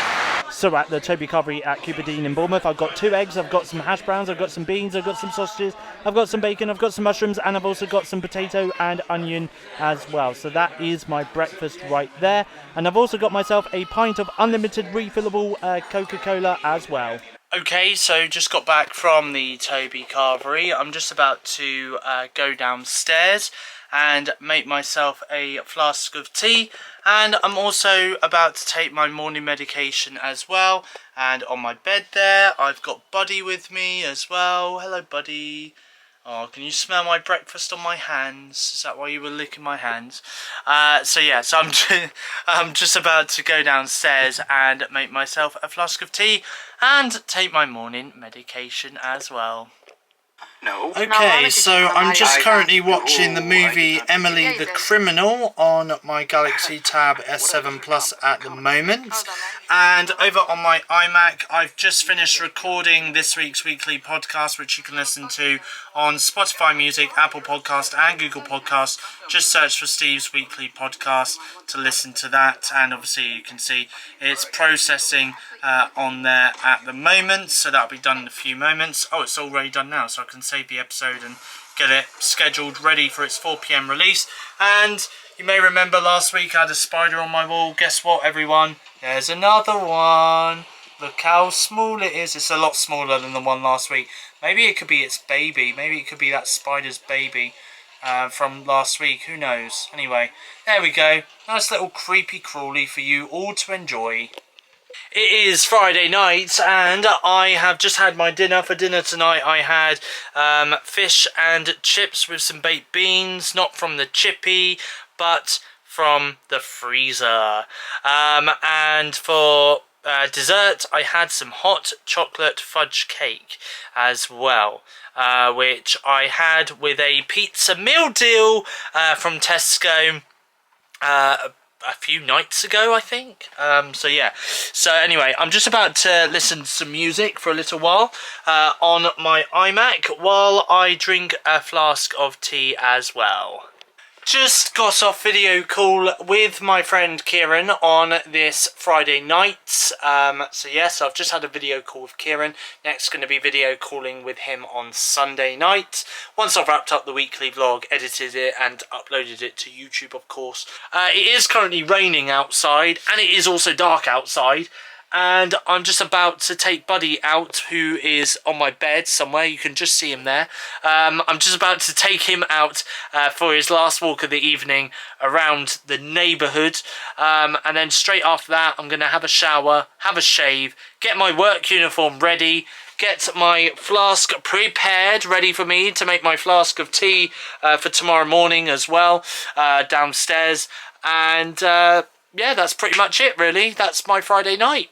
[SPEAKER 1] So at the Toby Carvery at Cupidine in Bournemouth, I've got 2 eggs, I've got some hash browns, I've got some beans, I've got some sausages, I've got some bacon, I've got some mushrooms, and I've also got some potato and onion as well. So that is my breakfast right there. And I've also got myself a pint of unlimited refillable Coca-Cola as well. Okay, so just got back from the Toby Carvery. I'm just about to go downstairs and make myself a flask of tea, and I'm also about to take my morning medication as well. And on my bed there I've got Buddy with me as well. Hello Buddy. Oh, can you smell my breakfast on my hands? Is that why you were licking my hands? So I'm just about to go downstairs and make myself a flask of tea and take my morning medication as well.
[SPEAKER 5] No.
[SPEAKER 1] Okay, so I'm just currently watching the movie Emily the Criminal on my Galaxy Tab S7 Plus at the moment. And over on my iMac, I've just finished recording this week's weekly podcast, which you can listen to on Spotify Music, Apple Podcast and Google Podcast. Just search for Steve's Weekly Podcast to listen to that. And obviously you can see it's processing on there at the moment, so that'll be done in a few moments. Oh, it's already done now, so I can save the episode and get it scheduled ready for its 4 PM release. And you may remember last week I had a spider on my wall. Guess what, everyone? There's another one. Look how small it is. It's a lot smaller than the one last week. Maybe it could be its baby. Maybe it could be that spider's baby from last week. Who knows? Anyway, there we go. Nice little creepy crawly for you all to enjoy. It is Friday night and I have just had my dinner. For dinner tonight I had fish and chips with some baked beans, not from the chippy but from the freezer. And for dessert I had some hot chocolate fudge cake as well, which I had with a pizza meal deal from Tesco a few nights ago, I think. So yeah, so anyway, I'm just about to listen to some music for a little while on my iMac while I drink a flask of tea as well. Just got off video call with my friend Kieran on this Friday night. So yes, I've just had a video call with Kieran. Next going to be video calling with him on Sunday night. Once I've wrapped up the weekly vlog, edited it and uploaded it to YouTube, of course. It is currently raining outside and it is also dark outside. And I'm just about to take Buddy out, who is on my bed somewhere. You can just see him there. I'm just about to take him out for his last walk of the evening around the neighbourhood. And then straight after that, I'm going to have a shower, have a shave, get my work uniform ready, get my flask prepared, ready for me to make my flask of tea for tomorrow morning as well, downstairs. And yeah, that's pretty much it, really. That's my Friday night.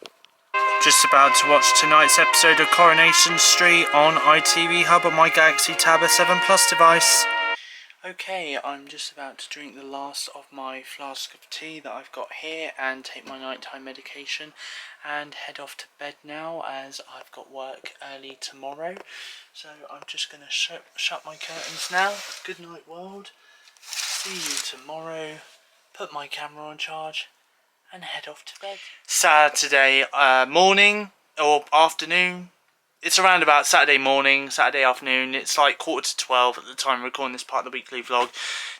[SPEAKER 1] Just about to watch tonight's episode of Coronation Street on ITV Hub on my Galaxy Tab S7 Plus device. Okay, I'm just about to drink the last of my flask of tea that I've got here and take my nighttime medication and head off to bed now, as I've got work early tomorrow. So I'm just going to shut my curtains now. Good night, world. See you tomorrow. Put my camera on charge and head off to bed. Saturday morning or afternoon. It's around about Saturday morning, Saturday afternoon. It's like 11:45 at the time of recording this part of the weekly vlog.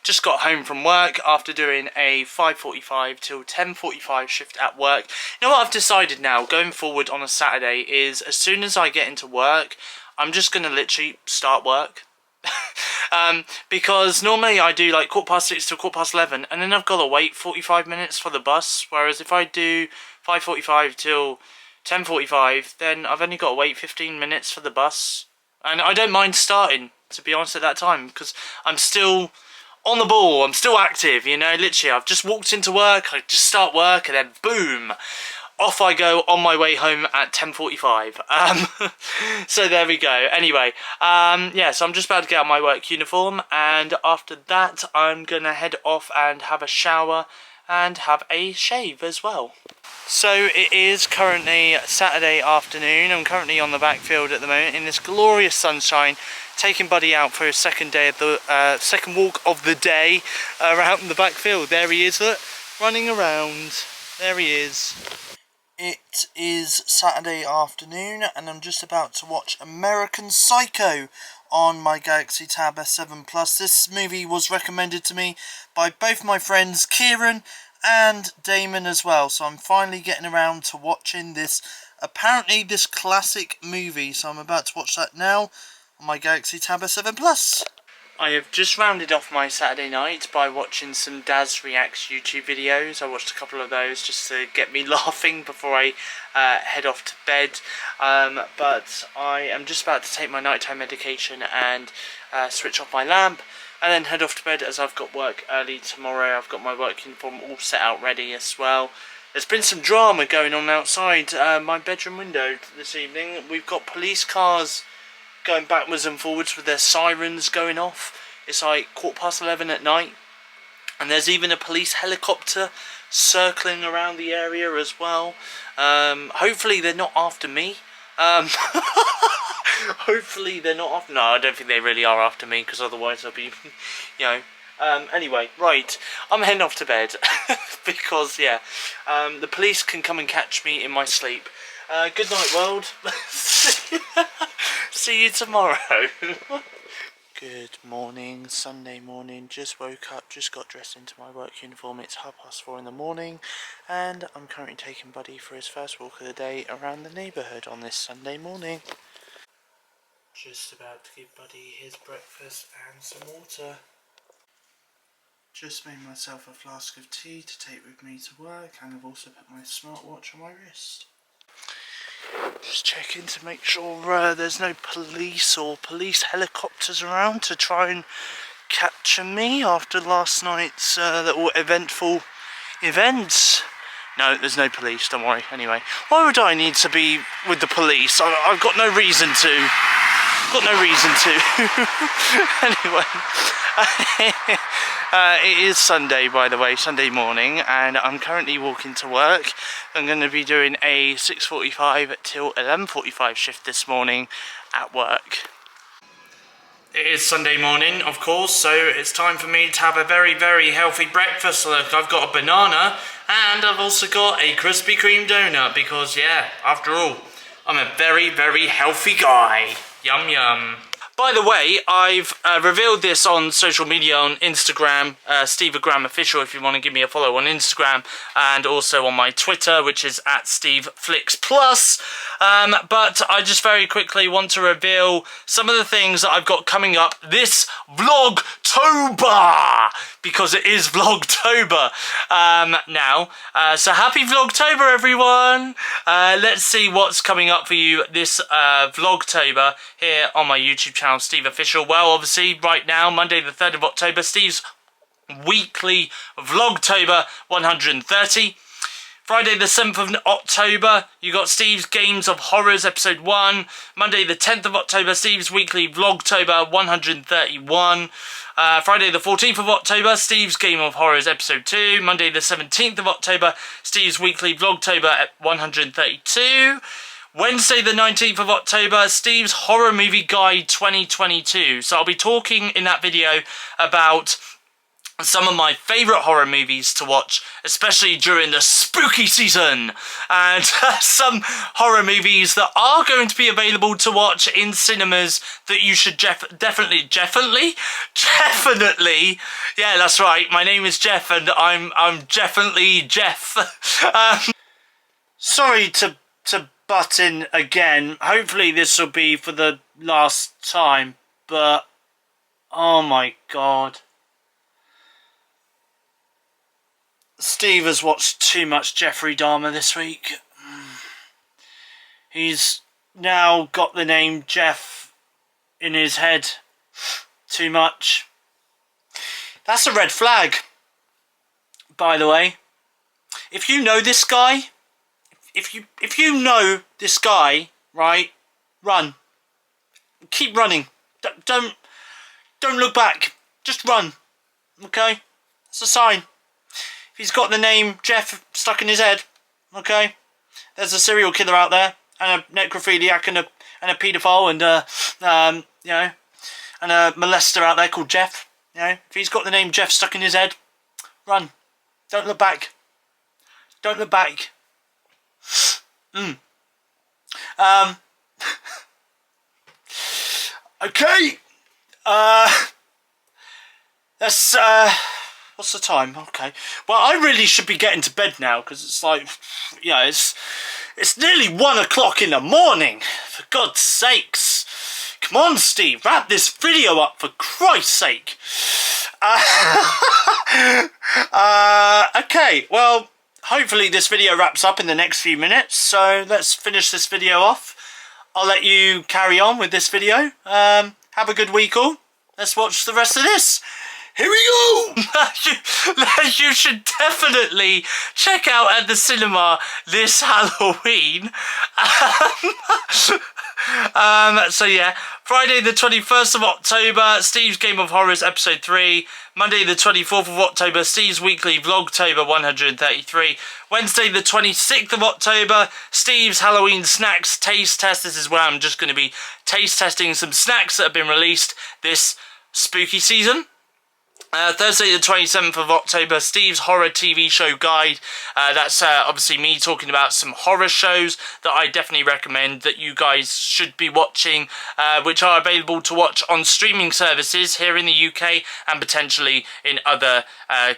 [SPEAKER 1] Just got home from work after doing a 5:45 till 10:45 shift at work. You know what I've decided now, going forward on a Saturday, is as soon as I get into work, I'm just going to literally start work. Because normally I do like 6:15 to 11:15 and then I've got to wait 45 minutes for the bus, whereas if I do 5:45 till 10:45 then I've only got to wait 15 minutes for the bus, and I don't mind starting, to be honest, at that time, because I'm still on the ball, I'm still active, you know. Literally I've just walked into work, I just start work and then boom, off I go on my way home at 10:45. So there we go. Anyway, yeah, so I'm just about to get out my work uniform, and after that I'm gonna head off and have a shower and have a shave as well. So it is currently Saturday afternoon. I'm currently on the backfield at the moment in this glorious sunshine, taking Buddy out for his second walk of the day around the backfield. There he is, look, running around. There he is. It is Saturday afternoon and I'm just about to watch American Psycho on my Galaxy Tab S7 Plus. This movie was recommended to me by both my friends Kieran and Damon as well, so I'm finally getting around to watching this classic movie. So I'm about to watch that now on my Galaxy Tab S7 Plus. I have just rounded off my Saturday night by watching some Daz Reacts YouTube videos. I watched a couple of those just to get me laughing before I head off to bed. But I am just about to take my nighttime medication and switch off my lamp and then head off to bed, as I've got work early tomorrow. I've got my work uniform all set out ready as well. There's been some drama going on outside my bedroom window this evening. We've got police cars going backwards and forwards with their sirens going off. It's like 11:15 at night, and there's even a police helicopter circling around the area as well. Hopefully they're not after me. Hopefully they're not after... No, I don't think they really are after me, because otherwise I'll be, you know... Anyway, right, I'm heading off to bed because, yeah, the police can come and catch me in my sleep. Good night, world. See you tomorrow. Good morning, Sunday morning. Just woke up, just got dressed into my work uniform. It's 4:30 in the morning, and I'm currently taking Buddy for his first walk of the day around the neighbourhood on this Sunday morning. Just about to give Buddy his breakfast and some water. Just made myself a flask of tea to take with me to work, and I've also put my smartwatch on my wrist. Just checking to make sure there's no police or police helicopters around to try and capture me after last night's little eventful events. No, there's no police, don't worry. Anyway, why would I need to be with the police? I've got no reason to. Anyway, it is Sunday, by the way, Sunday morning, and I'm currently walking to work. I'm going to be doing a 6:45 till 11:45 shift this morning at work. It is Sunday morning, of course, so it's time for me to have a very, very healthy breakfast. Look, I've got a banana, and I've also got a Krispy Kreme donut, because, yeah, after all, I'm a very, very healthy guy. Yum yum. By the way, I've revealed this on social media, on Instagram, SteveOfficial, if you want to give me a follow on Instagram, and also on my Twitter, which is @SteveFlixPlus. But I just very quickly want to reveal some of the things that I've got coming up this Vlogtober, because it is Vlogtober now. So happy Vlogtober, everyone! Let's see what's coming up for you this Vlogtober here on my YouTube channel, SteveOfficial. Well, obviously, right now, Monday the 3rd of October, Steve's weekly Vlogtober 130. Friday the 7th of October, you got Steve's Games of Horrors episode 1. Monday the 10th of October, Steve's weekly Vlogtober 131. Friday the 14th of October, Steve's Game of Horrors episode 2. Monday the 17th of October, Steve's weekly Vlogtober at 132. Wednesday the 19th of October, Steve's Horror Movie Guide 2022. So I'll be talking in that video about some of my favourite horror movies to watch, especially during the spooky season, and some horror movies that are going to be available to watch in cinemas that you should definitely, yeah, that's right, my name is Jeff, and I'm definitely Jeff. Sorry to butt in again. Hopefully this will be for the last time, but oh my god, Steve has watched too much Jeffrey Dahmer this week. He's now got the name Jeff in his head too much. That's a red flag, by the way. If you know this guy, if you know this guy, right, run. Keep running. Don't look back. Just run. Okay? That's a sign. If he's got the name Jeff stuck in his head, okay, there's a serial killer out there, and a necrophiliac, and a paedophile, and you know, and a molester out there called Jeff. You know, if he's got the name Jeff stuck in his head, run. Don't look back. Don't look back. Okay. That's what's the time? Okay. Well, I really should be getting to bed now, because it's like, yeah, it's nearly 1 o'clock in the morning. For God's sakes. Come on, Steve, wrap this video up for Christ's sake. Okay, well, hopefully this video wraps up in the next few minutes, so let's finish this video off. I'll let you carry on with this video. Have a good week all. Let's watch the rest of this. Here we go! You should definitely check out at the cinema this Halloween. So yeah, Friday the 21st of October, Steve's Game of Horrors episode 3. Monday the 24th of October, Steve's weekly Vlogtober 133. Wednesday the 26th of October, Steve's Halloween snacks taste test. This is where I'm just going to be taste testing some snacks that have been released this spooky season. Thursday the 27th of October, Steve's horror TV show guide. That's obviously me talking about some horror shows that I definitely recommend that you guys should be watching, which are available to watch on streaming services here in the UK and potentially in other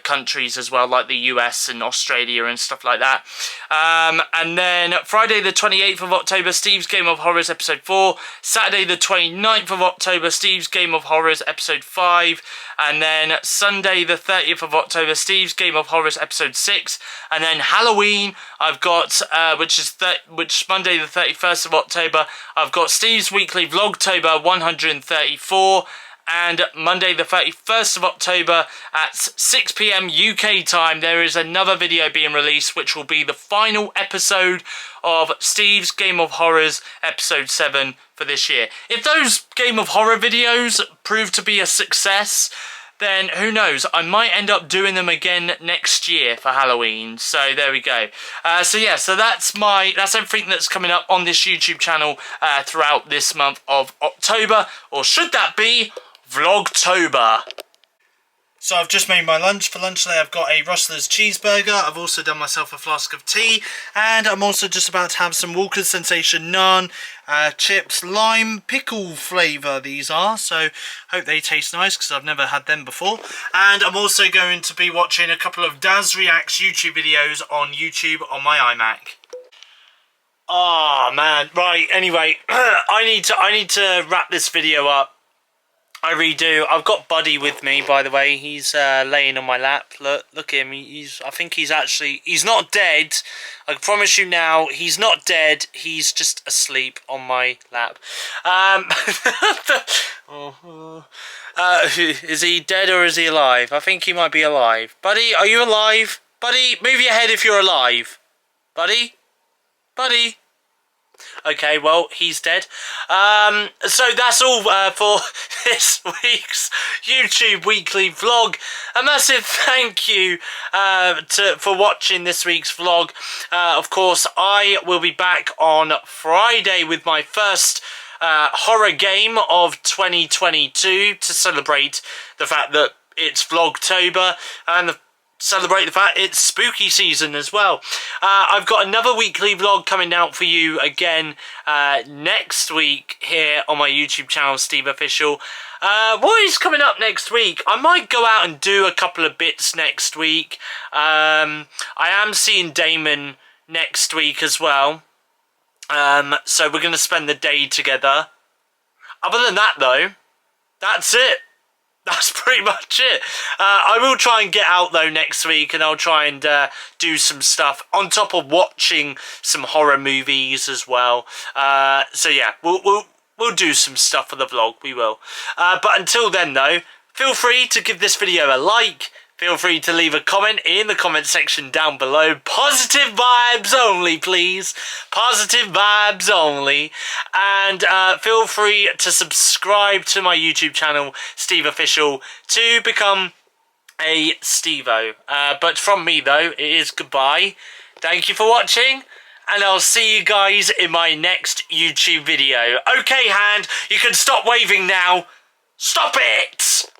[SPEAKER 1] countries as well, like the US and Australia and stuff like that. And then Friday the 28th of October, Steve's Game of Horrors episode 4. Saturday the 29th of October, Steve's Game of Horrors episode 5. And then Sunday the 30th of October, Steve's Game of Horrors episode 6. And then Halloween, I've got, which Monday the 31st of October, I've got Steve's Weekly Vlogtober 134. And Monday the 31st of October at 6 PM UK time, there is another video being released, which will be the final episode of Steve's Game of Horrors episode 7 for this year. If those Game of Horror videos prove to be a success, then who knows, I might end up doing them again next year for Halloween. So there we go. So yeah, so that's everything that's coming up on this YouTube channel throughout this month of October, or should that be Vlogtober. So I've just made my lunch. For lunch today I've got a Rustler's cheeseburger. I've also done myself a flask of tea, and I'm also just about to have some Walker's Sensation naan, chips, lime, pickle flavour these are, so hope they taste nice because I've never had them before. And I'm also going to be watching a couple of Daz Reacts YouTube videos on YouTube on my iMac. Oh man, right, anyway, I need to wrap this video up. I really do. I've got Buddy with me, by the way. He's laying on my lap. Look at him. I think he's not dead. I can promise you now, he's not dead. He's just asleep on my lap. Is he dead or is he alive? I think he might be alive. Buddy, are you alive? Buddy, move your head if you're alive. Buddy? Buddy? Okay, well, he's dead. So that's all for this week's YouTube weekly vlog. A massive thank you for watching this week's vlog. Of course, I will be back on Friday with my first horror game of 2022 to celebrate the fact that it's Vlogtober and celebrate the fact it's spooky season as well. I've got another weekly vlog coming out for you again next week here on my YouTube channel, SteveOfficial. What is coming up next week? I might go out and do a couple of bits next week. I am seeing Damon next week as well. So we're going to spend the day together. Other than that though, that's it. That's pretty much it. I will try and get out though next week, and I'll try and do some stuff on top of watching some horror movies as well. So yeah, we'll do some stuff for the vlog. We will. But until then though, feel free to give this video a like. Feel free to leave a comment in the comment section down below. Positive vibes only, please. Positive vibes only. And feel free to subscribe to my YouTube channel, SteveOfficial, to become a Stevo. But from me, though, it is goodbye. Thank you for watching, and I'll see you guys in my next YouTube video. Okay, hand, you can stop waving now. Stop it!